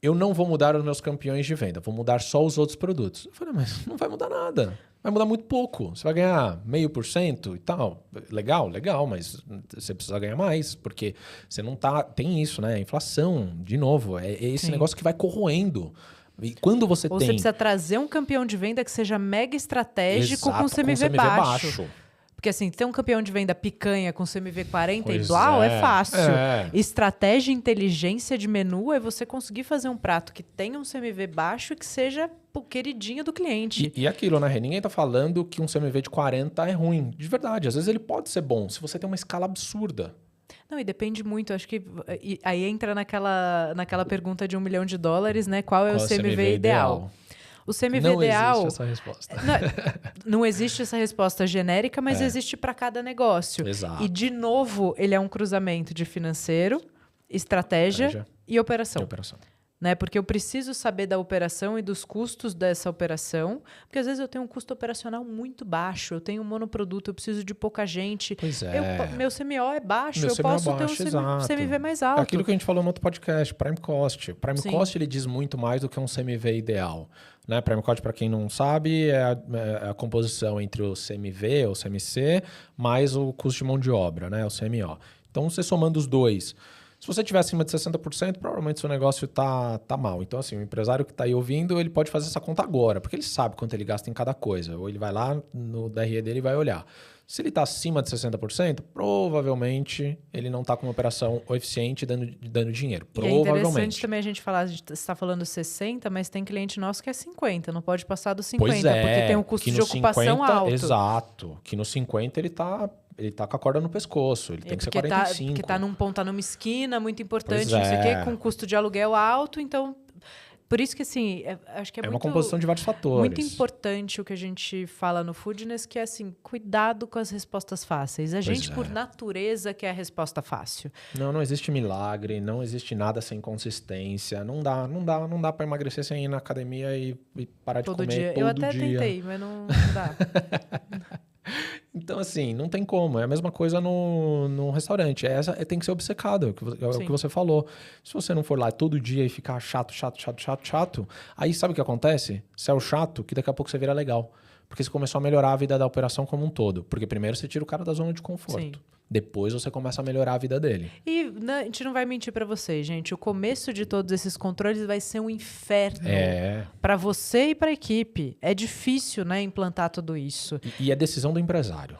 eu não vou mudar os meus campeões de venda, vou mudar só os outros produtos. Eu falei, mas não vai mudar nada. Vai mudar muito pouco. Você vai ganhar 0,5% e tal. Legal, mas você precisa ganhar mais, porque você não tá... Tem isso, né? Inflação, de novo, é esse negócio que vai corroendo. E quando você Ou tem... você precisa trazer um campeão de venda que seja mega estratégico. Exato, com CMV baixo. Porque assim, ter um campeão de venda picanha com CMV 40 igual é fácil. Estratégia e inteligência de menu é você conseguir fazer um prato que tenha um CMV baixo e que seja queridinho do cliente. E aquilo, né? Ninguém tá falando que um CMV de 40 é ruim. De verdade, às vezes ele pode ser bom, se você tem uma escala absurda. Não, e depende muito. Acho que aí entra naquela pergunta de $1 milhão, né? Qual é o CMV ideal? O CMV não ideal... Não existe essa resposta. Não existe essa resposta genérica, mas existe para cada negócio. Exato. E, de novo, ele é um cruzamento de financeiro, estratégia e operação. Né? Porque eu preciso saber da operação e dos custos dessa operação, porque às vezes eu tenho um custo operacional muito baixo, eu tenho um monoproduto, eu preciso de pouca gente. Pois meu CMO é baixo, meu eu CMO posso baixo, ter um CMV mais alto. É aquilo que a gente falou no outro podcast, Prime Cost. Prime Cost ele diz muito mais do que um CMV ideal. Né? Prime Cost, para quem não sabe, é a composição entre o CMV, ou CMC, mais o custo de mão de obra, né? O CMO. Então, você somando os dois... Se você tiver acima de 60%, provavelmente seu negócio tá mal. Então, assim, o empresário que está aí ouvindo, ele pode fazer essa conta agora, porque ele sabe quanto ele gasta em cada coisa. Ou ele vai lá no DRE dele e vai olhar. Se ele está acima de 60%, provavelmente ele não está com uma operação eficiente dando dinheiro. Provavelmente. E é interessante também a gente falar, você está falando 60%, mas tem cliente nosso que é 50%, não pode passar dos 50%, porque tem um custo de ocupação 50, alto. Exato, que no 50% ele tá com a corda no pescoço, ele tem que ser 45%. Porque tá numa esquina muito importante, não sei o quê, com custo de aluguel alto, então... Por isso que, assim, acho que é muito... uma composição de vários fatores. Muito importante o que a gente fala no Foodness, que é, assim, cuidado com as respostas fáceis. A gente, por natureza, quer a resposta fácil. Não existe milagre, não existe nada sem consistência. Não dá para emagrecer sem ir na academia e parar de comer todo dia. Eu até tentei, mas não dá. Então, assim, não tem como. É a mesma coisa no restaurante. Tem que ser obcecado, é o que você falou. Se você não for lá todo dia e ficar chato, aí sabe o que acontece? Você é o chato que daqui a pouco você vira legal. Porque você começou a melhorar a vida da operação como um todo. Porque primeiro você tira o cara da zona de conforto. Sim. Depois você começa a melhorar a vida dele. E a gente não vai mentir para vocês, gente. O começo de todos esses controles vai ser um inferno para você e para a equipe. É difícil, né, implantar tudo isso. E é decisão do empresário.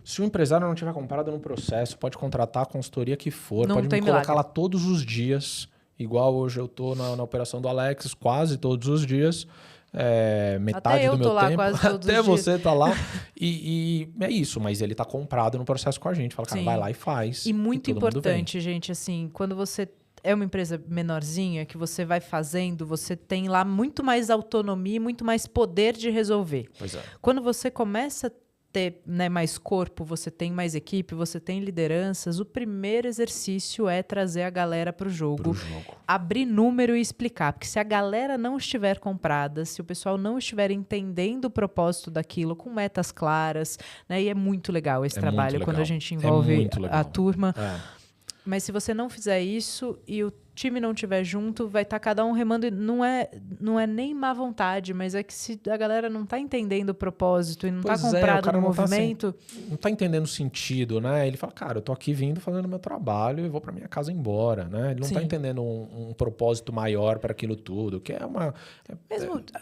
Se o empresário não tiver comprado no processo, pode contratar a consultoria que for, pode me colocar lá todos os dias. Igual hoje eu estou na operação do Alex quase todos os dias. Metade do meu tempo, até você tá lá e é isso, mas ele tá comprado no processo com a gente, fala, cara, vai lá e faz. E muito importante, gente, assim, quando você é uma empresa menorzinha, que você vai fazendo, você tem lá muito mais autonomia e muito mais poder de resolver. Pois é. Quando você começa a ter, né, mais corpo, você tem mais equipe, você tem lideranças, o primeiro exercício é trazer a galera para o jogo, abrir número e explicar, porque se a galera não estiver comprada, se o pessoal não estiver entendendo o propósito daquilo, com metas claras, né, e é muito legal esse trabalho quando a gente envolve a turma, mas se você não fizer isso e o time não estiver junto, vai estar cada um remando. E não é nem má vontade, mas é que se a galera não está entendendo o propósito e não está comprado no movimento... Não está entendendo o sentido, né? Ele fala, cara, eu tô aqui vindo fazendo meu trabalho e vou para minha casa embora, né? Ele não está entendendo um propósito maior para aquilo tudo, que é uma...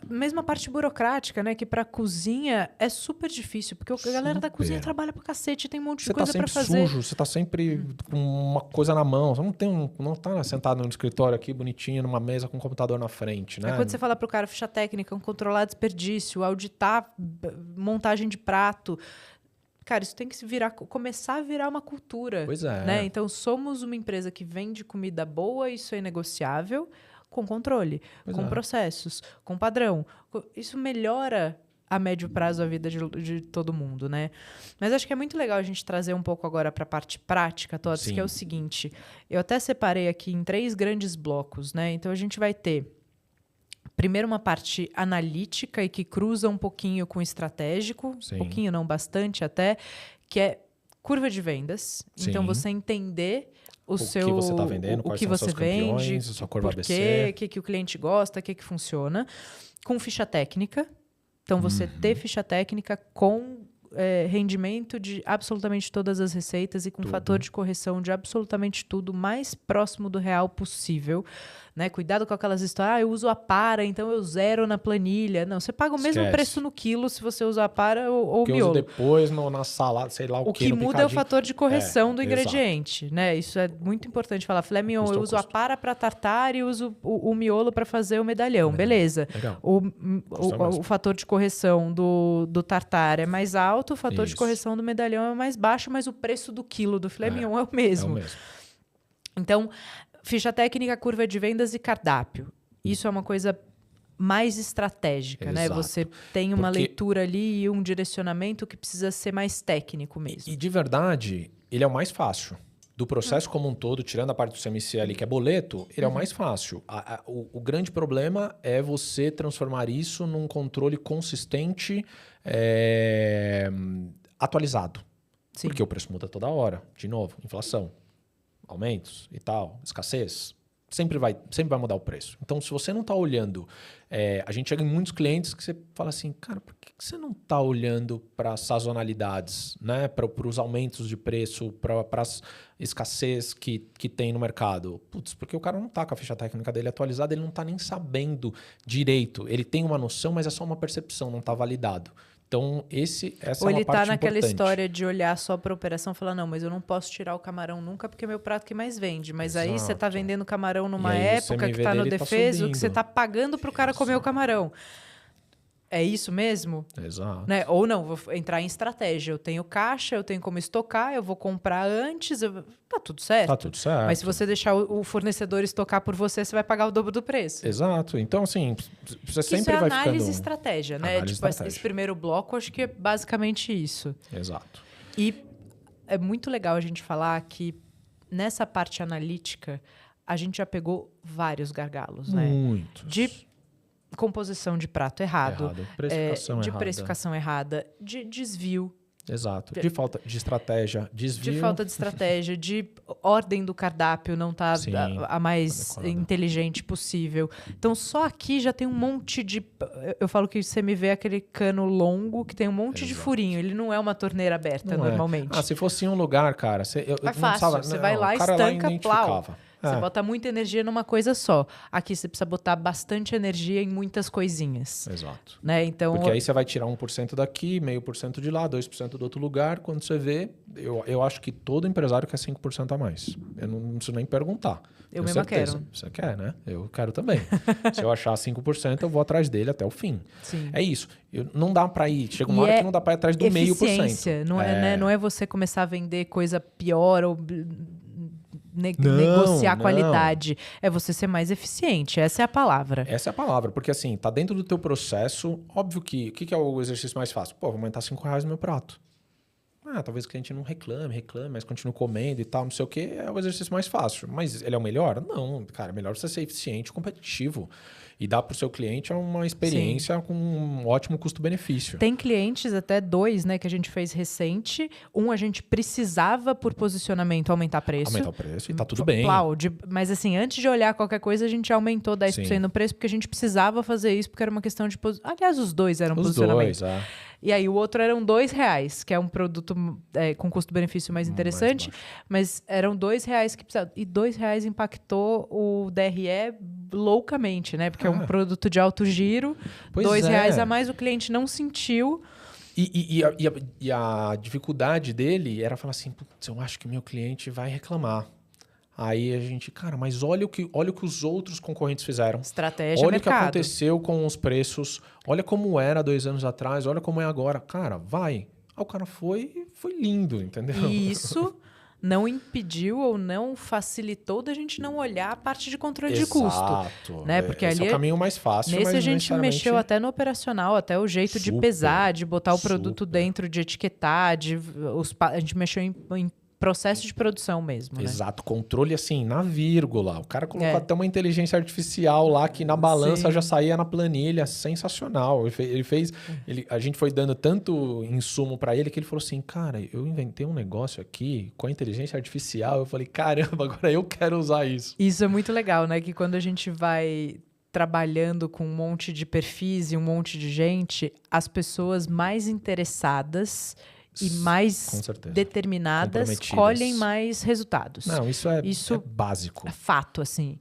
Mesmo a parte burocrática, né? Que para a cozinha é super difícil, porque a galera da cozinha trabalha pra cacete, tem um monte de coisa para fazer. Você tá sempre com uma coisa na mão, você não tá sentado no escritório aqui, bonitinho, numa mesa com um computador na frente, né? Quando você fala pro cara ficha técnica, controlar desperdício, auditar montagem de prato, cara, isso tem que começar a virar uma cultura. Pois é. Né? Então, somos uma empresa que vende comida boa, isso é negociável, com controle, com processos, com padrão. Isso melhora a médio prazo a vida de todo mundo, né? Mas acho que é muito legal a gente trazer um pouco agora para a parte prática, Tots, que é o seguinte. Eu até separei aqui em 3 grandes blocos, né? Então, a gente vai ter, primeiro, uma parte analítica e que cruza um pouquinho com o estratégico, um pouquinho, não bastante até, que é curva de vendas. Então, você entender o que você está vendendo, o quais que são os você seus campeões, vende, a sua curva por ABC. quê, o que o cliente gosta, o que funciona. Com ficha técnica. Então, você ter ficha técnica com rendimento de absolutamente todas as receitas e com fator de correção de absolutamente tudo mais próximo do real possível. Né? Cuidado com aquelas histórias, eu uso a para, então eu zero na planilha. Não, você paga o mesmo preço no quilo se você usar a para ou o miolo. Eu uso depois na salada, sei lá o que no muda é o fator de correção do ingrediente. Né? Isso é muito importante falar. Filé mignon, eu uso a para tartar e uso o miolo para fazer o medalhão. Beleza. O fator de correção do tartar é mais alto, o fator de correção do medalhão é mais baixo, mas o preço do quilo do filé mignon é o mesmo. Então, ficha técnica, curva de vendas e cardápio. Isso é uma coisa mais estratégica, né? Você tem uma leitura ali e um direcionamento que precisa ser mais técnico mesmo. E de verdade, ele é o mais fácil. Do processo como um todo, tirando a parte do CMC ali, que é boleto, ele é o mais fácil. O grande problema é você transformar isso num controle consistente, atualizado. Sim. Porque o preço muda toda hora. De novo, inflação, aumentos e tal, escassez. Sempre vai mudar o preço. Então, se você não está olhando... a gente chega em muitos clientes que você fala assim, cara, por que você não está olhando para as sazonalidades, né? Para os aumentos de preço, para as escassez que tem no mercado? Putz, porque o cara não está com a ficha técnica dele atualizada, ele não está nem sabendo direito. Ele tem uma noção, mas é só uma percepção, não está validado. Então, essa Ou é uma parte importante. ele está naquela história de olhar só para a operação e falar, não, mas eu não posso tirar o camarão nunca porque é meu prato que mais vende. Mas aí você está vendendo camarão numa época que está no defeso, que você está pagando para o cara comer o camarão. É isso mesmo? Exato. Né? Ou não, vou entrar em estratégia. Eu tenho caixa, eu tenho como estocar, eu vou comprar antes. Tá tudo certo. Tá tudo certo. Mas se você deixar o fornecedor estocar por você, você vai pagar o dobro do preço. Exato. Então, assim, você sempre isso é vai ficando... análise e estratégia, né? Esse primeiro bloco, acho que é basicamente isso. Exato. E é muito legal a gente falar que nessa parte analítica, a gente já pegou vários gargalos, né? Muitos. De composição de prato errado. Precificação precificação errada, de desvio. Exato. De falta de estratégia, desvio. De falta de estratégia, de ordem do cardápio não tá a mais inteligente possível. Então, só aqui já tem um monte de... Eu falo que você me vê aquele cano longo que tem um monte de furinho. Ele não é uma torneira aberta normalmente. Se fosse em um lugar, cara... É fácil. Você vai lá, estanca, plau. Você bota muita energia numa coisa só. Aqui você precisa botar bastante energia em muitas coisinhas. Exato. Né? Então, porque aí você vai tirar 1% daqui, 0,5% de lá, 2% do outro lugar. Quando você vê, eu acho que todo empresário quer 5% a mais. Eu não preciso nem perguntar. Eu mesma quero. Você quer, né? Eu quero também. Se eu achar 5%, eu vou atrás dele até o fim. Sim. É isso. Não dá para ir. Chega uma hora que não dá para ir atrás do 0,5%. Não é você começar a vender coisa pior ou... negociar a qualidade. É você ser mais eficiente. Essa é a palavra. Essa é a palavra. Porque assim, tá dentro do teu processo. Óbvio que... O que é o exercício mais fácil? Pô, vou aumentar R$5 no meu prato. Talvez o cliente não reclame, mas continue comendo e tal, não sei o quê. É o exercício mais fácil. Mas ele é o melhor? Não, cara. É melhor você ser eficiente e competitivo. E dar para o seu cliente uma experiência com um ótimo custo-benefício. Tem clientes, até 2, né, que a gente fez recente. A gente precisava, por posicionamento, aumentar preço. Aumentar o preço e tá tudo bem. Mas assim, antes de olhar qualquer coisa, a gente aumentou 10% no preço, porque a gente precisava fazer isso, porque era uma questão de... Aliás, os dois eram posicionamento. Os dois, E aí o outro eram R$2, que é um produto com custo-benefício mais interessante, mas eram R$2 que precisavam. E R$2 impactou o DRE loucamente, né? Porque é um produto de alto giro, R$2 a mais, o cliente não sentiu. E a dificuldade dele era falar assim, putz, eu acho que meu cliente vai reclamar. Aí a gente, cara, mas olha o que os outros concorrentes fizeram. Estratégia, olha mercado. O que aconteceu com os preços. Olha como era 2 anos atrás. Olha como é agora. Cara, vai. Aí o cara foi lindo, entendeu? E isso não impediu ou não facilitou da gente não olhar a parte de controle de custo. Né? Porque esse ali é o caminho mais fácil. Nesse a gente mexeu até no operacional, até o jeito de pesar, de botar o produto dentro, de etiquetar. A gente mexeu em processo de produção mesmo, né? Exato, controle assim, na vírgula. O cara colocou até uma inteligência artificial lá que na balança já saía na planilha. Sensacional. A gente foi dando tanto insumo para ele que ele falou assim, cara, eu inventei um negócio aqui com a inteligência artificial. Eu falei, caramba, agora eu quero usar isso. Isso é muito legal, né? Que quando a gente vai trabalhando com um monte de perfis e um monte de gente, as pessoas mais interessadas e mais determinadas colhem mais resultados. Não, isso é básico. É fato, assim.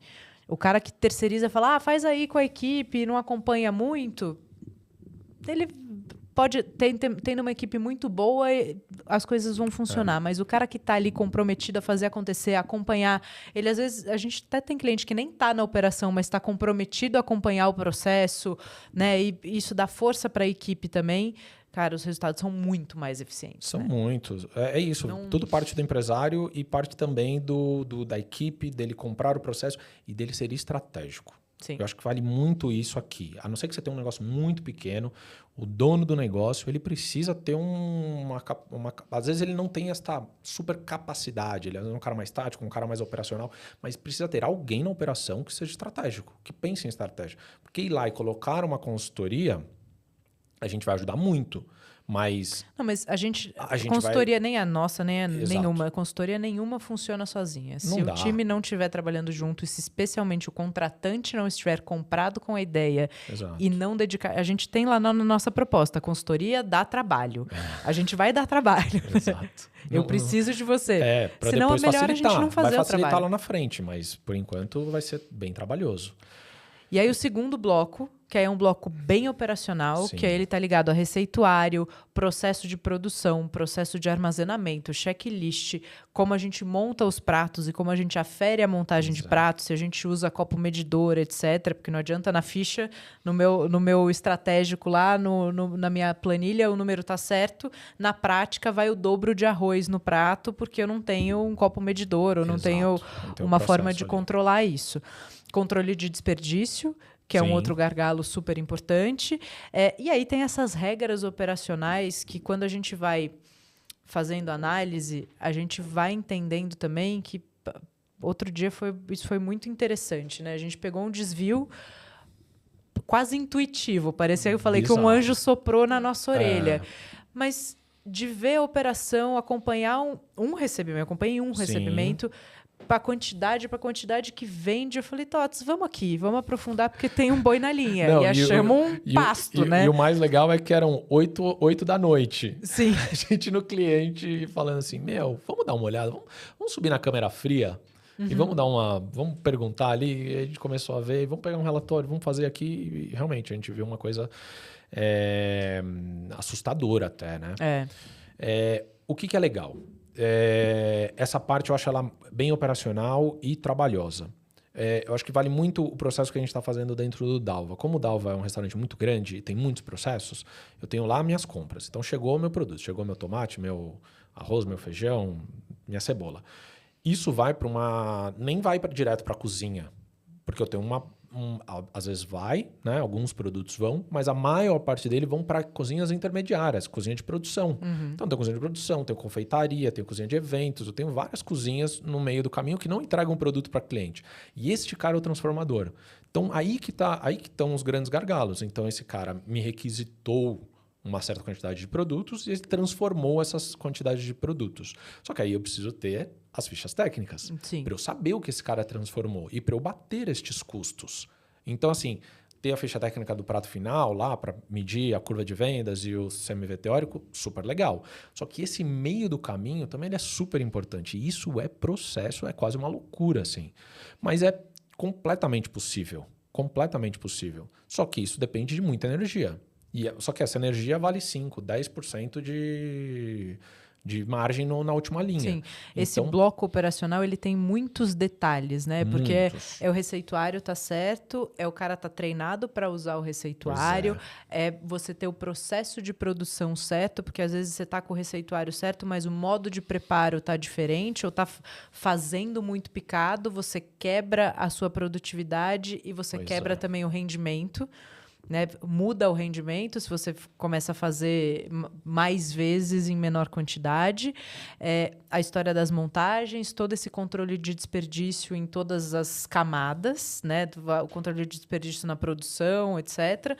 O cara que terceiriza fala, faz aí com a equipe, não acompanha muito, ele pode tendo uma equipe muito boa, as coisas vão funcionar. Mas o cara que está ali comprometido a fazer acontecer, a acompanhar, ele às vezes, a gente até tem cliente que nem está na operação, mas está comprometido a acompanhar o processo, né? E isso dá força para a equipe também. Cara, os resultados são muito mais eficientes. São muitos. É isso. Tudo parte do empresário e parte também da equipe, dele comprar o processo e dele ser estratégico. Sim. Eu acho que vale muito isso aqui. A não ser que você tenha um negócio muito pequeno, o dono do negócio, ele precisa ter às vezes ele não tem essa super capacidade, ele é um cara mais tático, um cara mais operacional, mas precisa ter alguém na operação que seja estratégico, que pense em estratégia. Porque ir lá e colocar uma consultoria, a gente vai ajudar muito. Mas a consultoria nem a nossa, nem a nenhuma. A consultoria nenhuma funciona sozinha. Se o time não estiver trabalhando junto, e se especialmente o contratante não estiver comprado com a ideia e não dedicar... A gente tem lá na nossa proposta, a consultoria dá trabalho. A gente vai dar trabalho. Exato. Eu preciso de você. Senão é melhor a gente não fazer o trabalho. Vai facilitar lá na frente, mas por enquanto vai ser bem trabalhoso. E aí o segundo bloco, que é um bloco bem operacional, que aí ele está ligado a receituário, processo de produção, processo de armazenamento, checklist, como a gente monta os pratos e como a gente afere a montagem de pratos, se a gente usa copo medidor, etc. Porque não adianta na ficha, no meu estratégico lá, na minha planilha, o número está certo. Na prática, vai o dobro de arroz no prato, porque eu não tenho um copo medidor, ou não tenho uma forma de controlar isso. Controle de desperdício, que é um outro gargalo super importante. E aí tem essas regras operacionais que, quando a gente vai fazendo análise, a gente vai entendendo também que... Outro dia isso foi muito interessante, né? A gente pegou um desvio quase intuitivo. Parecia que eu falei que um anjo soprou na nossa orelha. Mas de ver a operação, acompanhar um recebimento, eu acompanhei um recebimento... para a quantidade que vende, eu falei, Tots, vamos aprofundar, porque tem um boi na linha. E achamos um pasto, né? E o mais legal é que eram 8 da noite. Sim. A gente no cliente falando assim, vamos dar uma olhada, vamos subir na câmera fria e vamos perguntar ali. E a gente começou a ver, vamos pegar um relatório, vamos fazer aqui. E realmente, a gente viu uma coisa assustadora até, né? O que é legal? Essa parte eu acho ela bem operacional e trabalhosa. Eu acho que vale muito o processo que a gente está fazendo dentro do Dalva. Como o Dalva é um restaurante muito grande e tem muitos processos, eu tenho lá minhas compras. Então chegou o meu produto, chegou meu tomate, meu arroz, meu feijão, minha cebola. Isso vai nem vai direto para a cozinha, porque eu tenho às vezes vai, né? Alguns produtos vão, mas a maior parte dele vão para cozinhas intermediárias, cozinha de produção. Então tem cozinha de produção, tem confeitaria, tem cozinha de eventos, eu tenho várias cozinhas no meio do caminho que não entregam produto para cliente. E este cara é o transformador. Então aí que estão os grandes gargalos. Então esse cara me requisitou uma certa quantidade de produtos e ele transformou essas quantidades de produtos. Só que aí eu preciso ter as fichas técnicas para eu saber o que esse cara transformou e para eu bater estes custos. Então, assim, ter a ficha técnica do prato final lá para medir a curva de vendas e o CMV teórico, super legal. Só que esse meio do caminho também ele é super importante. E isso é processo, é quase uma loucura, assim. Mas é completamente possível. Completamente possível. Só que isso depende de muita energia. Só que essa energia vale 5%, 10% de margem na última linha. Sim, esse bloco operacional ele tem muitos detalhes, né? Porque o receituário tá certo, o cara tá treinado para usar o receituário, você ter o processo de produção certo, porque às vezes você tá com o receituário certo, mas o modo de preparo tá diferente, ou tá fazendo muito picado, você quebra a sua produtividade e você quebra também o rendimento. né? Muda o rendimento se você começa a fazer mais vezes em menor quantidade. A história das montagens, todo esse controle de desperdício em todas as camadas, né? O controle de desperdício na produção, etc.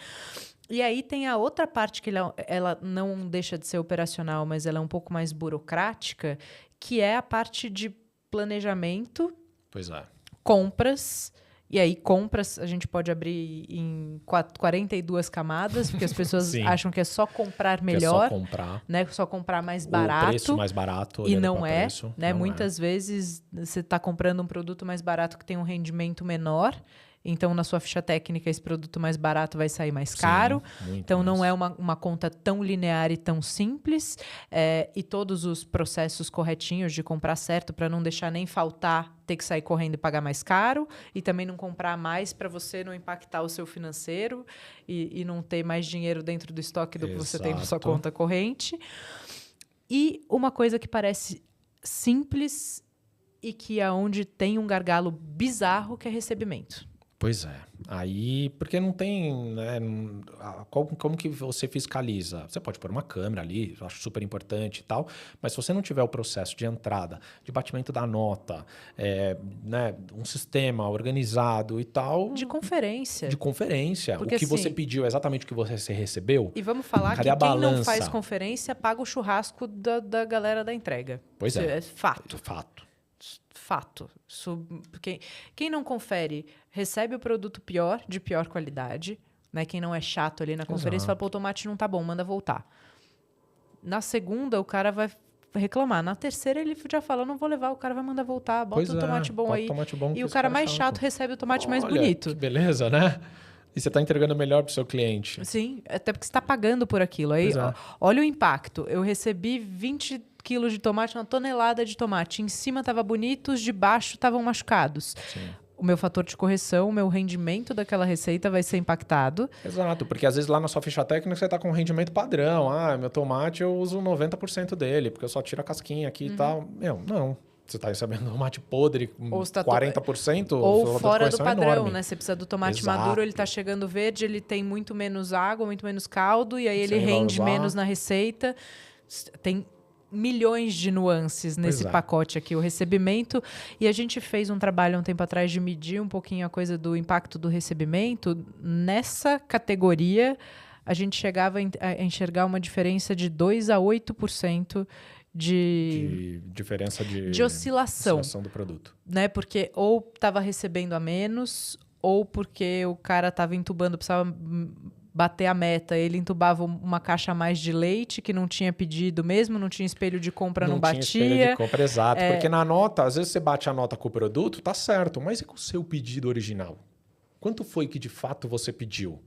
E aí tem a outra parte que ela não deixa de ser operacional, mas ela é um pouco mais burocrática, que é a parte de planejamento, Pois é. compras. E aí, compras, a gente pode abrir em 42 camadas, porque as pessoas acham que é só comprar melhor. Que é só comprar. Né? Só comprar mais barato. O preço mais barato. E não é. Preço, né? Não Muitas vezes você está comprando um produto mais barato que tem um rendimento menor. Então, na sua ficha técnica, esse produto mais barato vai sair mais caro. Então, não é uma conta tão linear e tão simples. E todos os processos corretinhos de comprar certo para não deixar nem faltar, ter que sair correndo e pagar mais caro. E também não comprar mais para você não impactar o seu financeiro e não ter mais dinheiro dentro do estoque do que você tem na sua conta corrente. E uma coisa que parece simples e que é onde tem um gargalo bizarro, que é recebimento. Pois é. Aí, porque não tem, né, como que você fiscaliza? Você pode pôr uma câmera ali, eu acho super importante e tal, mas se você não tiver o processo de entrada, de batimento da nota, né, um sistema organizado e tal... De conferência. Porque, o que você pediu é exatamente o que você recebeu. E vamos falar que quem não faz conferência paga o churrasco da galera da entrega. Pois é. É fato. Fato. Quem não confere recebe o produto de pior qualidade, né? Quem não é chato ali na conferência fala, pô, o tomate não tá bom, manda voltar. Na segunda, o cara vai reclamar. Na terceira, ele já fala, não vou levar, o cara vai mandar voltar, bota um tomate bom aí. E o cara mais chato recebe o tomate mais bonito. Que beleza, né? E você está entregando melhor para o seu cliente. Sim, até porque você está pagando por aquilo. Aí, olha o impacto. Eu recebi 20 quilos de tomate, 1 tonelada de tomate. Em cima estava bonito, os de baixo estavam machucados. Sim. O meu fator de correção, o meu rendimento daquela receita vai ser impactado. Exato, porque às vezes lá na sua ficha técnica você está com um rendimento padrão. Meu tomate eu uso 90% dele, porque eu só tiro a casquinha aqui e tal. Não. Você está recebendo tomate podre com 40%? Ou fora do padrão, enorme. né? Você precisa do tomate maduro, ele está chegando verde, ele tem muito menos água, muito menos caldo, e aí ele rende menos na receita. Tem milhões de nuances nesse pacote aqui, o recebimento. E a gente fez um trabalho um tempo atrás de medir um pouquinho a coisa do impacto do recebimento. Nessa categoria, a gente chegava a enxergar uma diferença de 2% a 8% de diferença de oscilação do produto. Né? Porque ou estava recebendo a menos, ou porque o cara estava entubando, precisava bater a meta. Ele entubava uma caixa a mais de leite que não tinha pedido mesmo, não tinha espelho de compra, não batia. Não tinha espelho de compra, exato. Porque na nota, às vezes você bate a nota com o produto, tá certo, mas e com o seu pedido original? Quanto foi que de fato você pediu?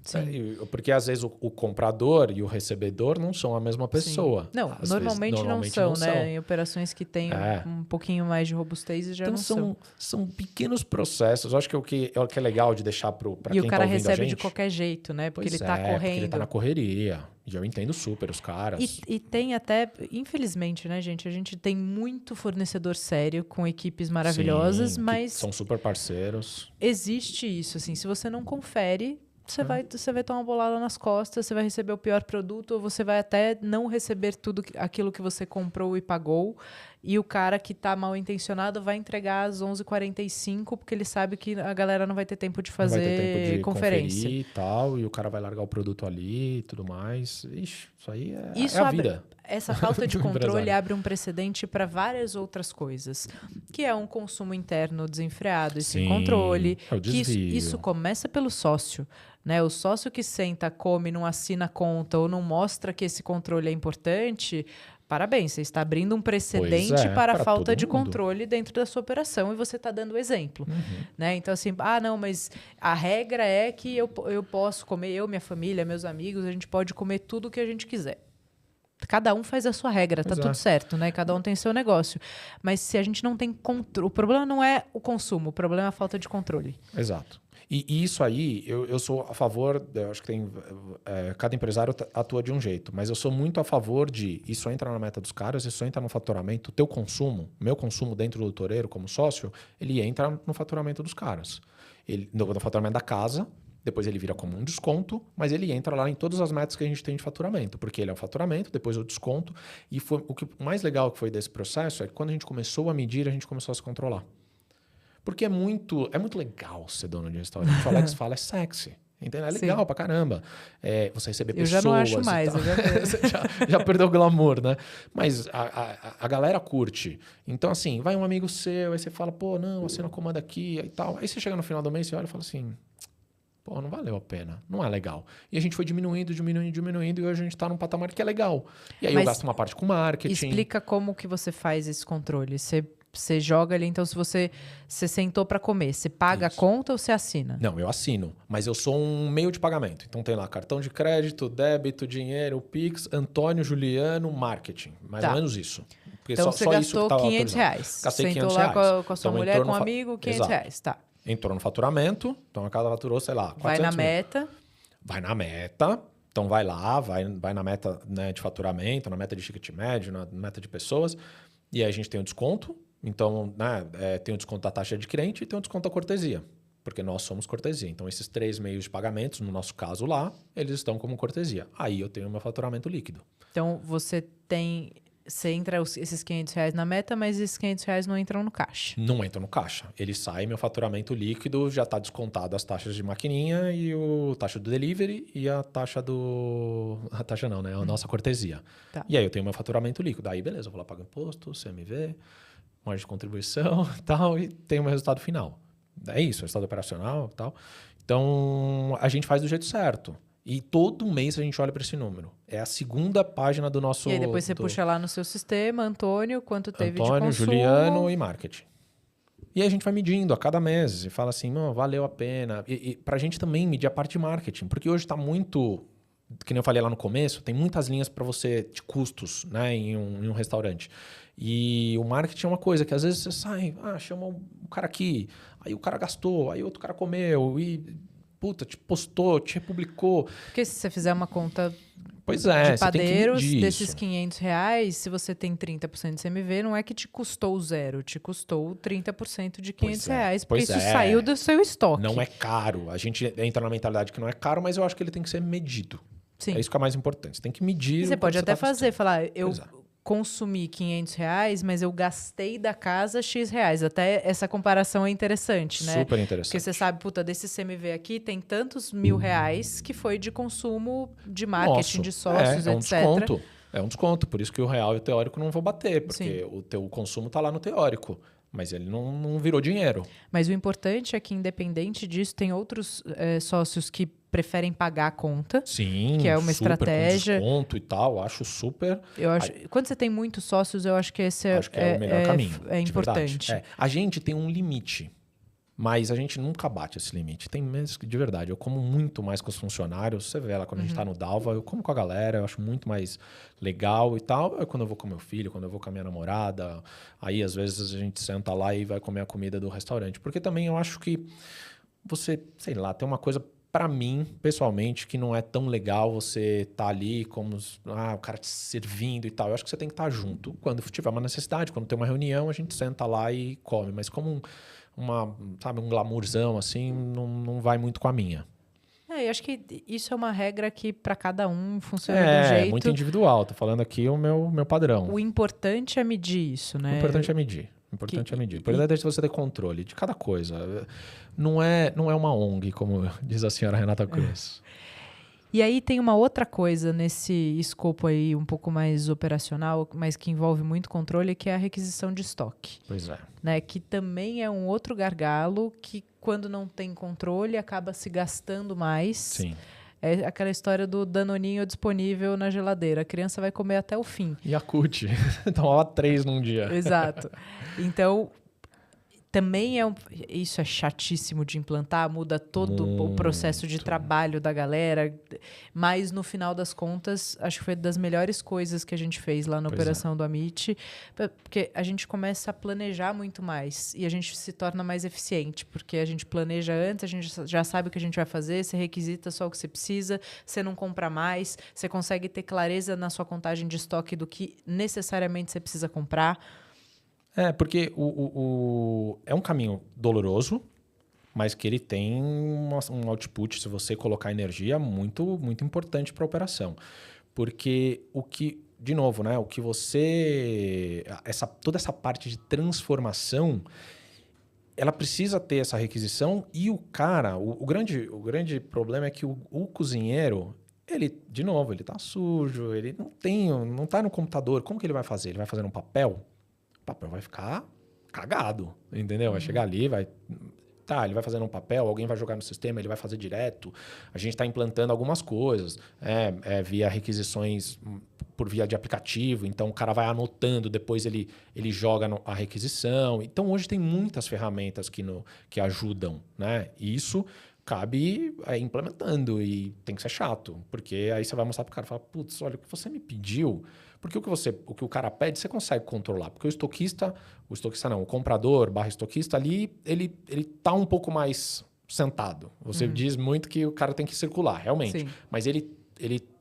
Sim. Porque às vezes o comprador e o recebedor não são a mesma pessoa. Sim. Não, normalmente não são, né? Em operações que têm um pouquinho mais de robustez já então, não são. São pequenos processos. Eu acho que o que é legal de deixar para quem está ouvindo a gente... E o cara recebe de qualquer jeito, né? Porque ele está correndo. Porque ele está na correria. E eu entendo super os caras. E tem até, infelizmente, né, gente? A gente tem muito fornecedor sério com equipes maravilhosas, mas... São super parceiros. Existe isso, assim. Se você não confere... Você vai tomar uma bolada nas costas, você vai receber o pior produto, ou você vai até não receber tudo aquilo que você comprou e pagou. E o cara que está mal intencionado vai entregar às 11h45, porque ele sabe que a galera não vai ter tempo de fazer conferência. E tal, e o cara vai largar o produto ali e tudo mais. Ixi, isso aí é a vida. Essa falta de controle abre um precedente para várias outras coisas, que é um consumo interno desenfreado e sem controle. Que isso começa pelo sócio. Né? O sócio que senta, come, não assina conta ou não mostra que esse controle é importante, parabéns, você está abrindo um precedente para a falta de controle dentro da sua operação e você está dando exemplo. Né? Então, assim, não, mas a regra é que eu posso comer, minha família, meus amigos, a gente pode comer tudo o que a gente quiser. Cada um faz a sua regra, tá tudo certo, né? Cada um tem seu negócio. Mas se a gente não tem controle... O problema não é o consumo, o problema é a falta de controle. Exato. E isso aí, eu sou a favor, eu acho que cada empresário atua de um jeito, mas eu sou muito a favor de isso entra na meta dos caras, isso entra no faturamento, o teu consumo, meu consumo dentro do toureiro como sócio, ele entra no faturamento dos caras. No faturamento da casa, depois ele vira como um desconto, mas ele entra lá em todas as metas que a gente tem de faturamento, porque ele é o faturamento, depois o desconto. E foi, o mais legal que foi desse processo é que quando a gente começou a medir, a gente começou a se controlar. Porque é muito legal ser dono de restaurante. O Alex fala, é sexy. Entendeu? É legal pra caramba. Você receber pessoas. Eu já não acho mais. Você já perdeu o glamour, né? Mas a galera curte. Então, assim, vai um amigo seu, aí você fala, pô, não, assina a comanda aqui e tal. Aí você chega no final do mês, você olha e fala assim, pô, não valeu a pena. Não é legal. E a gente foi diminuindo e hoje a gente tá num patamar que é legal. E aí eu gasto uma parte com marketing. Explica como que você faz esse controle. Você joga ali, então se você sentou para comer, você paga a conta ou você assina? Não, eu assino, mas eu sou um meio de pagamento. Então tem lá cartão de crédito, débito, dinheiro, Pix, Antônio, Juliano, marketing. Mais ou menos isso. Porque então você gastou isso que R$500. Gastei sentou R$500. Lá com a sua então, mulher, com um amigo, R$500. Tá. Entrou no faturamento, então a casa faturou, sei lá, 400 Vai na mil. meta. Vai na meta. Então vai lá, vai na meta, né, de faturamento, na meta de ticket médio, na meta de pessoas. E aí a gente tem o desconto. Então, né, tem o desconto da taxa adquirente e tem o desconto da cortesia, porque nós somos cortesia. Então, esses 3 meios de pagamentos, no nosso caso lá, eles estão como cortesia. Aí eu tenho o meu faturamento líquido. Então, você entra esses R$500 na meta, mas esses R$500 não entram no caixa. Não entram no caixa. Ele sai, meu faturamento líquido, já está descontado as taxas de maquininha e a taxa do delivery e a taxa do... A taxa não, né? A nossa cortesia. Tá. E aí eu tenho meu faturamento líquido. Aí, beleza, eu vou lá pagar imposto, CMV... margem de contribuição e tal, e tem o meu resultado final. É isso, resultado operacional e tal. Então, a gente faz do jeito certo. E todo mês a gente olha para esse número. É a segunda página do nosso... E aí depois você puxa lá no seu sistema, Antônio, quanto teve de consumo. Antônio, Juliano e marketing. E aí a gente vai medindo a cada mês e fala assim, não, valeu a pena. E para a gente também medir a parte de marketing, porque hoje está muito... Que nem eu falei lá no começo, tem muitas linhas para você de custos, né, em um restaurante. E o marketing é uma coisa que às vezes você sai, chama o cara aqui, aí o cara gastou, aí outro cara comeu, e puta, te postou, te republicou. Porque se você fizer uma conta de padeiros, desses R$500, se você tem 30% de CMV, não é que te custou zero, te custou 30% de R$500, porque isso saiu do seu estoque. Não é caro. A gente entra na mentalidade que não é caro, mas eu acho que ele tem que ser medido. Sim. É isso que é mais importante. Você tem que medir. E você pode até falar, eu consumi R$500, mas eu gastei da casa X reais. Até essa comparação é interessante, né? Super interessante. Porque você sabe, desse CMV aqui tem tantos R$1.000 que foi de consumo de marketing, de sócios, etc. Desconto. É um desconto. Por isso que o real e o teórico não vão bater, porque o teu consumo está lá no teórico. Mas ele não virou dinheiro. Mas o importante é que, independente disso, tem outros sócios que preferem pagar a conta. Sim, que é uma estratégia. Com desconto e tal, acho super. Quando você tem muitos sócios, eu acho que esse é o melhor caminho. É importante. A gente tem um limite, mas a gente nunca bate esse limite. Tem meses que, de verdade, eu como muito mais com os funcionários. Você vê lá, quando a gente tá no Dalva, eu como com a galera, eu acho muito mais legal e tal. Quando eu vou com meu filho, quando eu vou com a minha namorada, aí às vezes a gente senta lá e vai comer a comida do restaurante. Porque também eu acho que você, sei lá, tem uma coisa... Para mim, pessoalmente, que não é tão legal você tá ali como o cara te servindo e tal. Eu acho que você tem que estar junto. Quando tiver uma necessidade, quando tem uma reunião, a gente senta lá e come. Mas como um glamourzão, assim, não vai muito com a minha. Eu acho que isso é uma regra que para cada um funciona de um jeito. É muito individual. Tô falando aqui o meu padrão. O importante é medir isso, né? O importante é medir. O importante é você ter controle de cada coisa. Não é uma ONG, como diz a senhora Renata Cruz. E aí tem uma outra coisa nesse escopo aí um pouco mais operacional, mas que envolve muito controle, que é a requisição de estoque. Pois é. Né? Que também é um outro gargalo que, quando não tem controle, acaba se gastando mais. Sim. É aquela história do danoninho disponível na geladeira. A criança vai comer até o fim. Yakult. Tomava 3 num dia. Exato. Então, também isso é chatíssimo de implantar, muda todo o processo de trabalho da galera, mas no final das contas, acho que foi das melhores coisas que a gente fez lá na operação do Amit, porque a gente começa a planejar muito mais e a gente se torna mais eficiente, porque a gente planeja antes, a gente já sabe o que a gente vai fazer, você requisita só o que você precisa, você não compra mais, você consegue ter clareza na sua contagem de estoque do que necessariamente você precisa comprar. Porque é um caminho doloroso, mas que ele tem um output, se você colocar energia, muito, muito importante para a operação. Porque de novo, né, o que você... toda essa parte de transformação, ela precisa ter essa requisição e o cara... O grande problema é que o cozinheiro, ele, de novo, ele tá sujo, ele não tá no computador. Como que ele vai fazer? Ele vai fazer no papel? O papel vai ficar cagado, entendeu? Vai chegar ali, ele vai fazer no papel, alguém vai jogar no sistema, ele vai fazer direto. A gente está implantando algumas coisas, via requisições por via de aplicativo. Então, o cara vai anotando, depois ele joga a requisição. Então, hoje tem muitas ferramentas que ajudam, né? E isso cabe implementando e tem que ser chato. Porque aí você vai mostrar para o cara e falar, putz, olha, o que você me pediu... Porque o que o cara pede, você consegue controlar. Porque o comprador / estoquista ali, ele tá um pouco mais sentado. Você diz muito que o cara tem que circular, realmente. Sim. Mas ele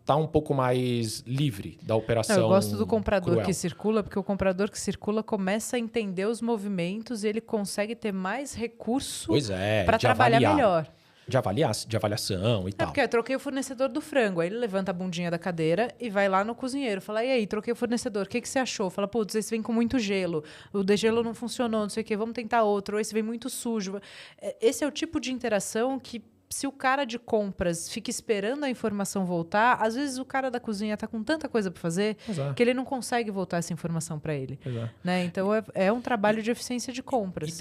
tá um pouco mais livre da operação. Eu gosto do comprador cruel. Que circula, porque o comprador que circula começa a entender os movimentos e ele consegue ter mais recurso para trabalhar melhor. De avaliação e tal. Porque eu troquei o fornecedor do frango. Aí ele levanta a bundinha da cadeira e vai lá no cozinheiro. Fala, e aí, troquei o fornecedor. O que você achou? Fala, putz, esse vem com muito gelo. O degelo não funcionou, não sei o quê. Vamos tentar outro. Ou esse vem muito sujo. Esse é o tipo de interação que, se o cara de compras fica esperando a informação voltar, às vezes o cara da cozinha está com tanta coisa para fazer que ele não consegue voltar essa informação para ele. Né? Então, é um trabalho de eficiência de compras. E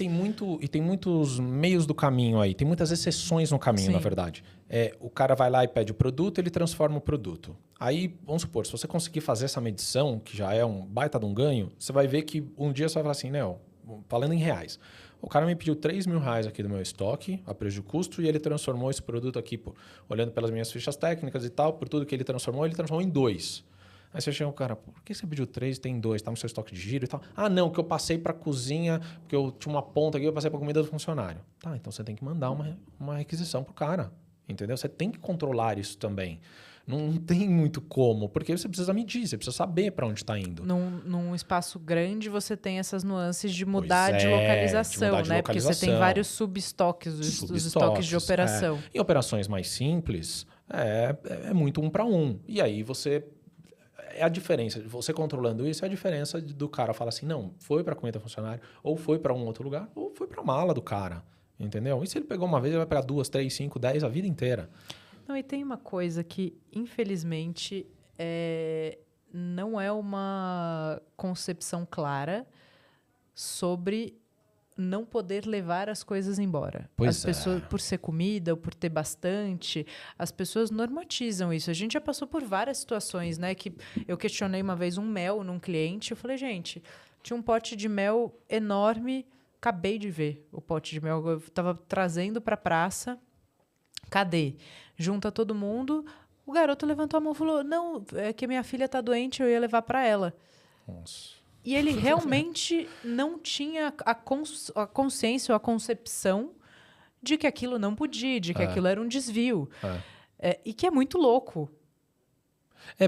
tem muitos meios do caminho aí. Tem muitas exceções no caminho, na verdade. O cara vai lá e pede o produto, ele transforma o produto. Aí, vamos supor, se você conseguir fazer essa medição, que já é um baita de um ganho, você vai ver que um dia você vai falar assim, falando em reais... O cara me pediu R$3.000 aqui do meu estoque, a preço de custo, e ele transformou esse produto aqui, olhando pelas minhas fichas técnicas e tal, por tudo que ele transformou em 2. Aí você chega, cara, por que você pediu 3 e tem 2? Tá no seu estoque de giro e tal. Ah, não, que eu passei para a cozinha, porque eu tinha uma ponta aqui, eu passei para a comida do funcionário. Tá, então você tem que mandar uma requisição pro cara, entendeu? Você tem que controlar isso também. Não tem muito como, porque você precisa medir, você precisa saber para onde está indo. Num espaço grande, você tem essas nuances de mudar de localização, né? Porque você tem vários subestoques, os estoques de operação. Em operações mais simples, é muito 1 para 1. E aí é a diferença, você controlando isso, é a diferença do cara falar assim, não, foi para a comida funcionário, ou foi para um outro lugar, ou foi para a mala do cara, entendeu? E se ele pegou uma vez, ele vai pegar 2, 3, 5, 10, a vida inteira. Não, e tem uma coisa que, infelizmente, não é uma concepção clara sobre não poder levar as coisas embora. As pessoas, por ser comida ou por ter bastante, as pessoas normatizam isso. A gente já passou por várias situações, né? Que eu questionei uma vez um mel num cliente. Eu falei, gente, tinha um pote de mel enorme. Acabei de ver o pote de mel. Eu estava trazendo para a praça. Cadê? Junta todo mundo. O garoto levantou a mão e falou, não, é que minha filha está doente, eu ia levar para ela. Nossa. E ele realmente não tinha a consciência ou a concepção de que aquilo não podia, de que aquilo era um desvio. E que é muito louco.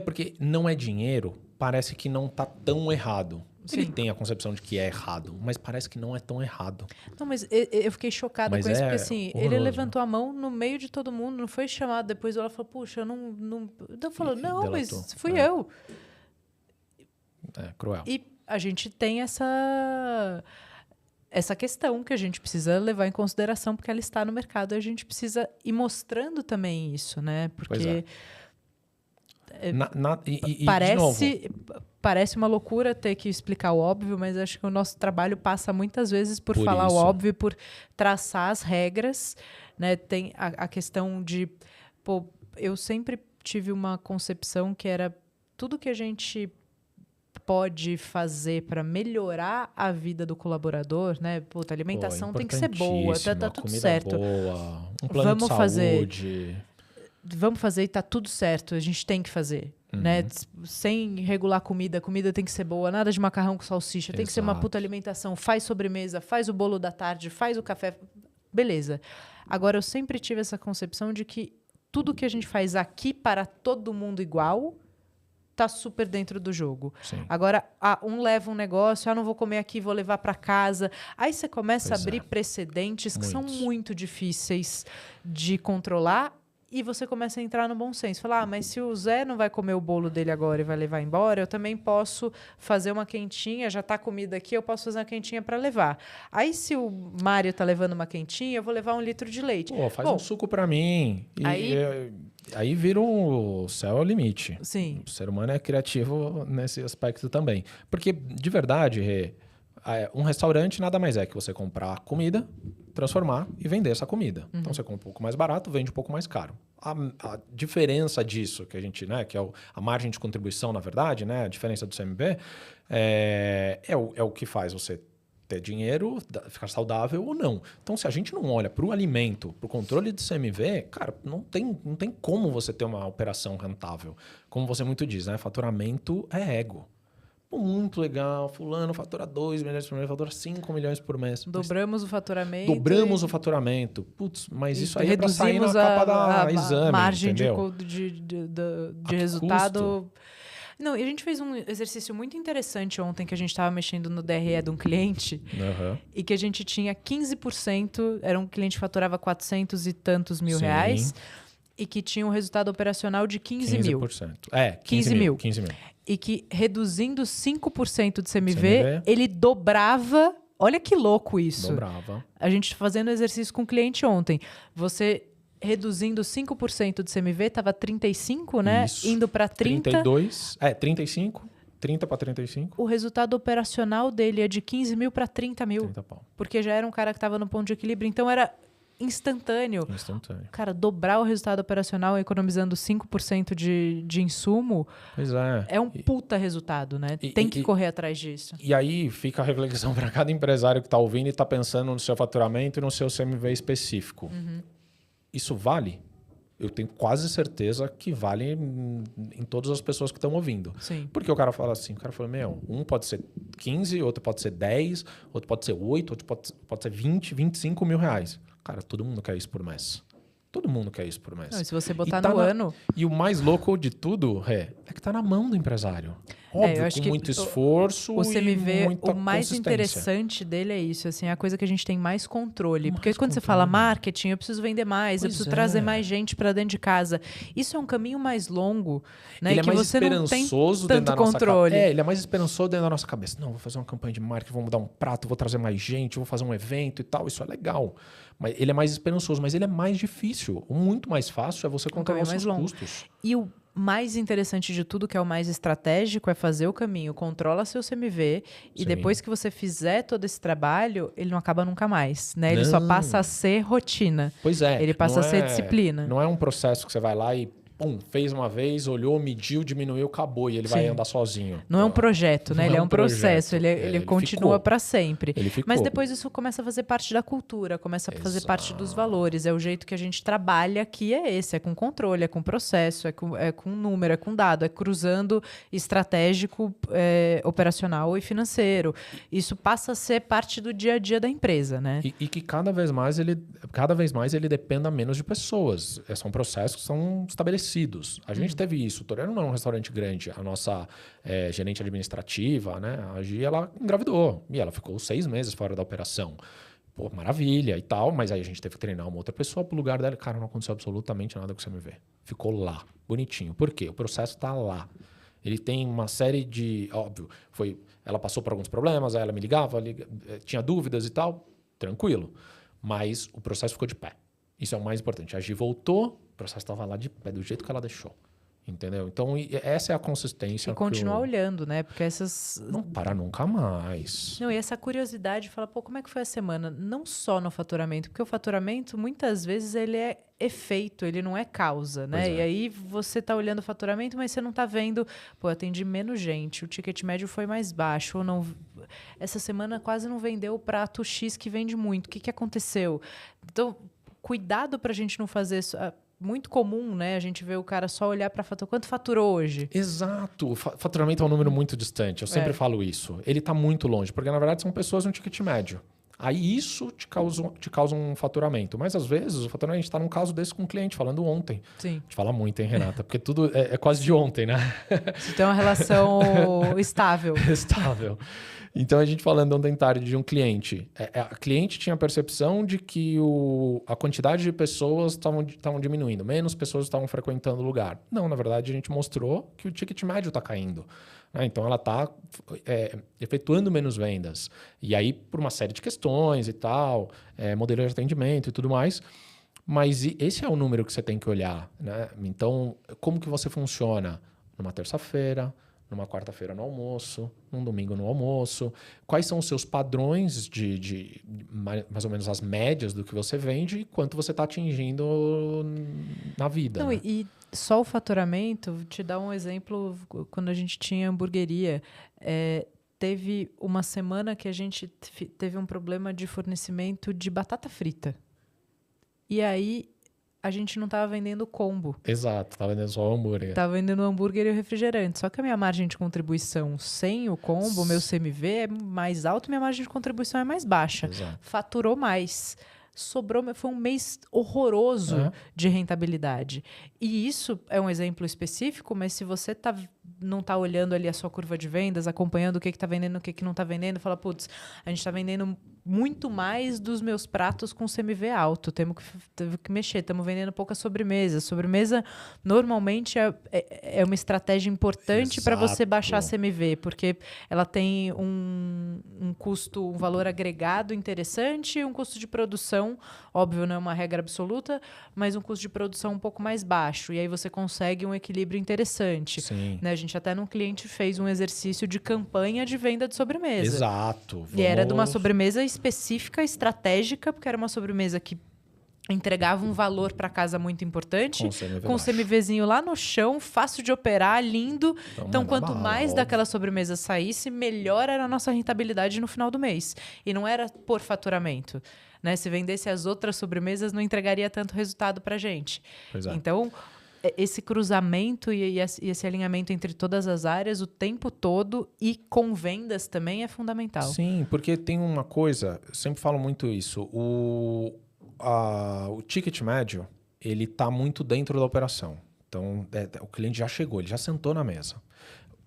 Porque não é dinheiro, parece que não está tão errado. Sim. Ele tem a concepção de que é errado, mas parece que não é tão errado. Não, mas eu fiquei chocada com isso, porque assim, horroroso. Ele levantou a mão no meio de todo mundo, não foi chamado depois, ela falou, puxa, eu não... Então falou, não, delatou. Mas fui eu. É cruel. E a gente tem essa questão que a gente precisa levar em consideração, porque ela está no mercado, e a gente precisa ir mostrando também isso, né? Porque... Parece uma loucura ter que explicar o óbvio, mas acho que o nosso trabalho passa muitas vezes por falar isso. O óbvio, por traçar as regras, né? Tem a questão de... eu sempre tive uma concepção que era tudo que a gente pode fazer para melhorar a vida do colaborador, né? A alimentação tem que ser boa, tá tudo certo. Boa, um plano de saúde. Vamos fazer e tá tudo certo, a gente tem que fazer. Né? Sem regular comida tem que ser boa, nada de macarrão com salsicha, tem que ser uma puta alimentação, faz sobremesa, faz o bolo da tarde, faz o café, beleza. Agora, eu sempre tive essa concepção de que tudo que a gente faz aqui para todo mundo igual tá super dentro do jogo. Sim. Agora, um leva um negócio, não vou comer aqui, vou levar para casa. Aí você começa a abrir precedentes que são muito difíceis de controlar e você começa a entrar no bom senso. Falar, mas se o Zé não vai comer o bolo dele agora e vai levar embora, eu também posso fazer uma quentinha, já tá comida aqui, eu posso fazer uma quentinha para levar. Aí, se o Mário tá levando uma quentinha, eu vou levar 1 litro de leite. Pô, faz um suco para mim. Aí vira o céu é o limite. Sim. O ser humano é criativo nesse aspecto também. Porque, de verdade, Rê, um restaurante nada mais é que você comprar comida, transformar e vender essa comida. Então, você compra um pouco mais barato, vende um pouco mais caro. A diferença disso, que a gente, né, que é a margem de contribuição, na verdade, né, a diferença do CMV, é o que faz você ter dinheiro, ficar saudável ou não. Então, se a gente não olha para o alimento, para o controle de CMV, cara, não tem como você ter uma operação rentável. Como você muito diz, né? Faturamento é ego. Muito legal, fulano fatura 2 milhões por mês, fatura 5 milhões por mês. Dobramos o faturamento. O faturamento. Putz, mas isso aí é para sair na capa da exame, a margem entendeu? de resultado. Não, e a gente fez um exercício muito interessante ontem, que a gente estava mexendo no DRE de um cliente, e que a gente tinha 15%, era um cliente que faturava 400 e tantos mil reais, e que tinha um resultado operacional de 15 mil. 15 mil. E que, reduzindo 5% de CMV, ele dobrava. Olha que louco isso. Dobrava. A gente fazendo exercício com o cliente ontem. Você reduzindo 5% de CMV, estava 35, né? Isso. Indo para 30. 32. 35. 30 para 35. O resultado operacional dele é de 15 mil para 30 mil. 30 pau. Porque já era um cara que estava no ponto de equilíbrio. Então, era instantâneo. Cara, dobrar o resultado operacional economizando 5% de insumo pois é um puta resultado, né? Tem que correr atrás disso. E aí fica a reflexão para cada empresário que está ouvindo e está pensando no seu faturamento e no seu CMV específico. Isso vale? Eu tenho quase certeza que vale em todas as pessoas que estão ouvindo. Sim. Porque o cara fala assim, um pode ser 15, outro pode ser 10, outro pode ser 8, outro pode ser 20, 25 mil reais. Cara, todo mundo quer isso por mês. Todo mundo quer isso por mês. Não, e se você botar no ano... E o mais louco de tudo, é que tá na mão do empresário. Óbvio, com muito esforço o CMV, e muita o mais interessante dele é isso, assim, é a coisa que a gente tem mais controle. Porque quando você fala marketing, eu preciso vender mais, eu preciso trazer mais gente para dentro de casa. Isso é um caminho mais longo, né? Ele é que mais você não tem controle. tanto controle. Ele é mais esperançoso dentro da nossa cabeça. Não, vou fazer uma campanha de marketing, vou mudar um prato, vou trazer mais gente, vou fazer um evento e tal. Isso é legal. Mas ele é mais esperançoso, mas ele é mais difícil. O muito mais fácil é você controlar os seus custos. E o mais interessante de tudo, que é o mais estratégico, é fazer o caminho, controla seu CMV e depois que você fizer todo esse trabalho, ele não acaba nunca mais, né? Ele só passa a ser rotina. Pois é. Ele passa a ser disciplina. Não é um processo que você vai lá e fez uma vez, olhou, mediu, diminuiu, acabou e ele vai andar sozinho. Não é um projeto, né? Ele é um processo, ele continua para sempre. Ele ficou. Mas depois isso começa a fazer parte da cultura, começa a fazer parte dos valores. É o jeito que a gente trabalha aqui, é esse, é com controle, é com processo, é com número, é com dado, é cruzando estratégico, operacional e financeiro. Isso passa a ser parte do dia a dia da empresa, né? E que cada vez mais ele dependa menos de pessoas. São processos que são estabelecidos. A gente teve isso. O Toreno não é um restaurante grande. A nossa gerente administrativa, né, a Gi, ela engravidou. E ela ficou 6 meses fora da operação. Pô, maravilha e tal. Mas aí a gente teve que treinar uma outra pessoa pro lugar dela. Cara, não aconteceu absolutamente nada com o CMV. Ficou lá. Bonitinho. Por quê? O processo tá lá. Ele tem uma série de... Óbvio, ela passou por alguns problemas, aí ela me ligava, tinha dúvidas e tal. Tranquilo. Mas o processo ficou de pé. Isso é o mais importante. A Gi voltou, o processo estava lá de pé, do jeito que ela deixou. Entendeu? Então, essa é a consistência. E continuar olhando, né? Porque essas... Não para nunca mais. Não, e essa curiosidade, fala, como é que foi a semana? Não só no faturamento, porque o faturamento, muitas vezes, ele é efeito, ele não é causa, né? E aí, você tá olhando o faturamento, mas você não tá vendo, eu atendi menos gente, o ticket médio foi mais baixo, ou não... Essa semana quase não vendeu o prato X que vende muito. O que aconteceu? Então... Cuidado para a gente não fazer isso. Muito comum, né? A gente vê o cara só olhar para quanto faturou hoje. Exato. O faturamento é um número muito distante. Eu sempre falo isso. Ele está muito longe, porque na verdade são pessoas no ticket médio. Aí isso te causa um faturamento. Mas às vezes o faturamento, a gente está num caso desse com um cliente, falando ontem. Sim. A gente fala muito, hein, Renata? Porque tudo é quase de ontem, né? Você tem uma relação estável. Estável. Então, a gente falando um dentário de um cliente. A cliente tinha a percepção de que a quantidade de pessoas estavam diminuindo. Menos pessoas estavam frequentando o lugar. Não, na verdade, a gente mostrou que o ticket médio está caindo. Né? Então, ela está efetuando menos vendas. E aí, por uma série de questões e tal, modelo de atendimento e tudo mais. Mas esse é o número que você tem que olhar. Né? Então, como que você funciona? Numa terça-feira, numa quarta-feira no almoço, num domingo no almoço. Quais são os seus padrões de mais ou menos as médias do que você vende e quanto você está atingindo na vida. Não, né? E só o faturamento, te dá um exemplo, quando a gente tinha hamburgueria, teve uma semana que a gente teve um problema de fornecimento de batata frita. E aí a gente não estava vendendo combo. Exato, estava vendendo só o hambúrguer. Estava vendendo o hambúrguer e o refrigerante. Só que a minha margem de contribuição sem o combo, o meu CMV é mais alto, minha margem de contribuição é mais baixa. Exato. Faturou mais. Sobrou, foi um mês horroroso de rentabilidade. E isso é um exemplo específico, mas se você não está olhando ali a sua curva de vendas, acompanhando o que está vendendo, o que não está vendendo, fala, putz, a gente está vendendo muito mais dos meus pratos com CMV alto, temos que mexer, estamos vendendo pouca sobremesa. Sobremesa, normalmente, é uma estratégia importante para você baixar a CMV, porque ela tem um custo, um valor agregado interessante e um custo de produção, óbvio, não é uma regra absoluta, mas um custo de produção um pouco mais baixo. E aí você consegue um equilíbrio interessante. Sim. Né? A gente até num cliente fez um exercício de campanha de venda de sobremesa. Exato. E era de uma sobremesa específica, estratégica, porque era uma sobremesa que entregava um valor para casa muito importante, com o CMVzinho lá no chão, fácil de operar, lindo. Então quanto mais daquela sobremesa saísse, melhor era a nossa rentabilidade no final do mês. E não era por faturamento. Né? Se vendesse as outras sobremesas, não entregaria tanto resultado para a gente. Pois é. Então, esse cruzamento e esse alinhamento entre todas as áreas o tempo todo e com vendas também é fundamental. Sim, porque tem uma coisa, eu sempre falo muito isso, o ticket médio, ele está muito dentro da operação. Então, o cliente já chegou, ele já sentou na mesa.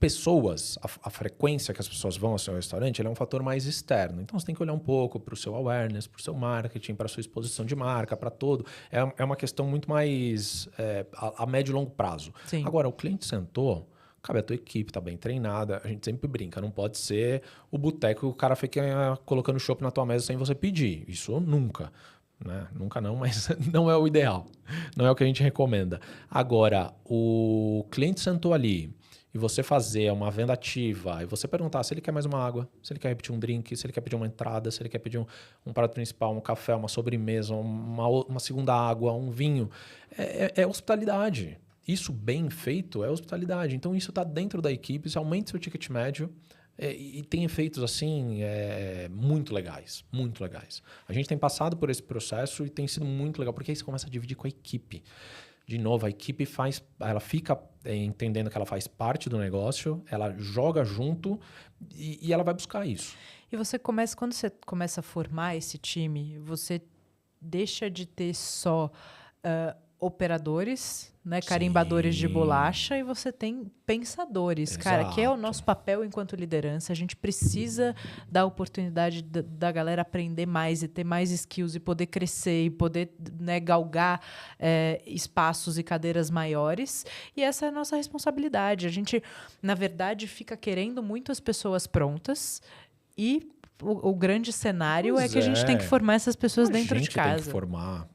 Pessoas, a frequência que as pessoas vão ao seu restaurante, ele é um fator mais externo. Então, você tem que olhar um pouco para o seu awareness, para o seu marketing, para a sua exposição de marca, para todo. É uma questão muito mais a médio e longo prazo. Sim. Agora, o cliente sentou, cabe a tua equipe, tá bem treinada. A gente sempre brinca, não pode ser o boteco que o cara fica colocando chopp na tua mesa sem você pedir. Isso nunca. Né? Nunca não, mas não é o ideal. Não é o que a gente recomenda. Agora, o cliente sentou ali e você fazer uma venda ativa e você perguntar se ele quer mais uma água, se ele quer repetir um drink, se ele quer pedir uma entrada, se ele quer pedir um prato principal, um café, uma sobremesa, uma segunda água, um vinho. É hospitalidade. Isso bem feito é hospitalidade. Então, isso está dentro da equipe, isso aumenta seu ticket médio. E tem efeitos assim muito legais, muito legais. A gente tem passado por esse processo e tem sido muito legal, porque aí você começa a dividir com a equipe. De novo, a equipe ela fica entendendo que ela faz parte do negócio, ela joga junto e ela vai buscar isso. E quando você começa a formar esse time, você deixa de ter só operadores, né, carimbadores de bolacha, e você tem pensadores. Exato. Cara, que é o nosso papel enquanto liderança. A gente precisa dar a oportunidade da galera aprender mais e ter mais skills e poder crescer e poder, né, galgar espaços e cadeiras maiores. E essa é a nossa responsabilidade. A gente, na verdade, fica querendo muito as pessoas prontas e o grande cenário é que a gente tem que formar essas pessoas dentro de casa.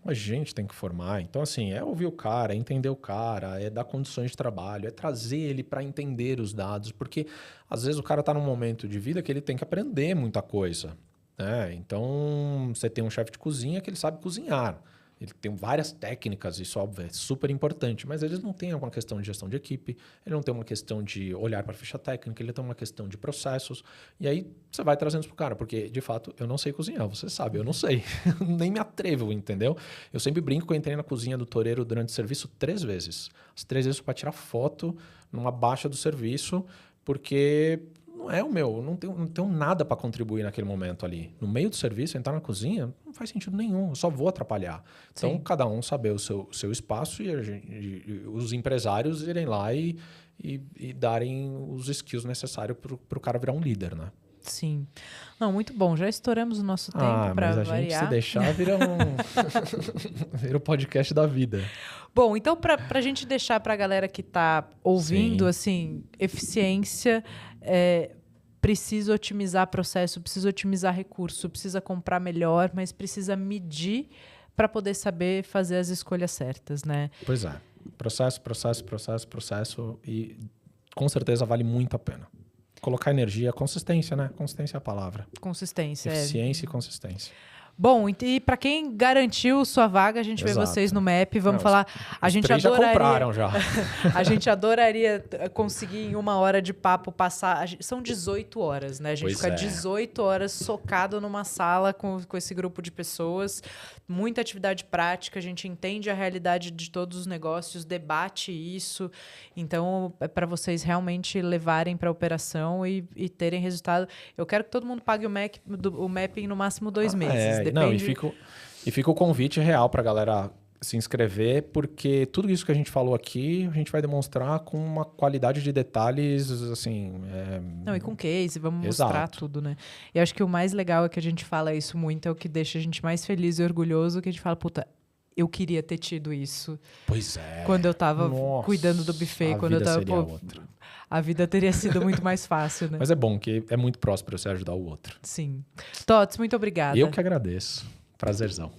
A gente tem que formar. Então, assim, é ouvir o cara, é entender o cara, é dar condições de trabalho, é trazer ele para entender os dados. Porque, às vezes, o cara está num momento de vida que ele tem que aprender muita coisa. Né? Então, você tem um chefe de cozinha que ele sabe cozinhar. Ele tem várias técnicas, isso óbvio, é super importante, mas eles não têm uma questão de gestão de equipe, ele não tem uma questão de olhar para a ficha técnica, ele tem uma questão de processos. E aí você vai trazendo isso para o cara, porque de fato eu não sei cozinhar, você sabe, eu não sei. Nem me atrevo, entendeu? Eu sempre brinco que eu entrei na cozinha do Toreiro durante o serviço 3 vezes. As 3 vezes para tirar foto numa baixa do serviço, porque não é o meu, não tenho nada para contribuir naquele momento ali. No meio do serviço, entrar na cozinha, não faz sentido nenhum, eu só vou atrapalhar. Então, cada um saber o seu espaço e os empresários irem lá e darem os skills necessários para o cara virar um líder, né? Sim. Não, muito bom. Já estouramos o nosso tempo para variar. Gente, se deixar, vira vira o podcast da vida. Bom, então, para a gente deixar para a galera que está ouvindo, assim, eficiência, precisa otimizar processo, precisa otimizar recurso, precisa comprar melhor, mas precisa medir para poder saber fazer as escolhas certas, né? Pois é. Processo e com certeza vale muito a pena. Colocar energia, consistência, né? Consistência é a palavra. Consistência. Eficiência e consistência. Bom, e para quem garantiu sua vaga, a gente vê vocês no MEP. Vamos falar. A gente três adoraria. Já compraram já. A gente adoraria conseguir em 1 hora de papo passar. São 18 horas, né? A gente fica 18 horas socado numa sala com esse grupo de pessoas. Muita atividade prática. A gente entende a realidade de todos os negócios, debate isso. Então, é para vocês realmente levarem para a operação e terem resultado. Eu quero que todo mundo pague o MEP em no máximo 2 meses. Não, e fica o convite real para a galera se inscrever, porque tudo isso que a gente falou aqui, a gente vai demonstrar com uma qualidade de detalhes, assim... Não, e com case, vamos mostrar tudo, né? E acho que o mais legal é que a gente fala isso muito, é o que deixa a gente mais feliz e orgulhoso, que a gente fala, puta, eu queria ter tido isso. Pois é. Quando eu tava cuidando do buffet, quando eu tava... A vida teria sido muito mais fácil, né? Mas é bom que é muito próspero você ajudar o outro. Sim. Tots, muito obrigada. Eu que agradeço. Prazerzão.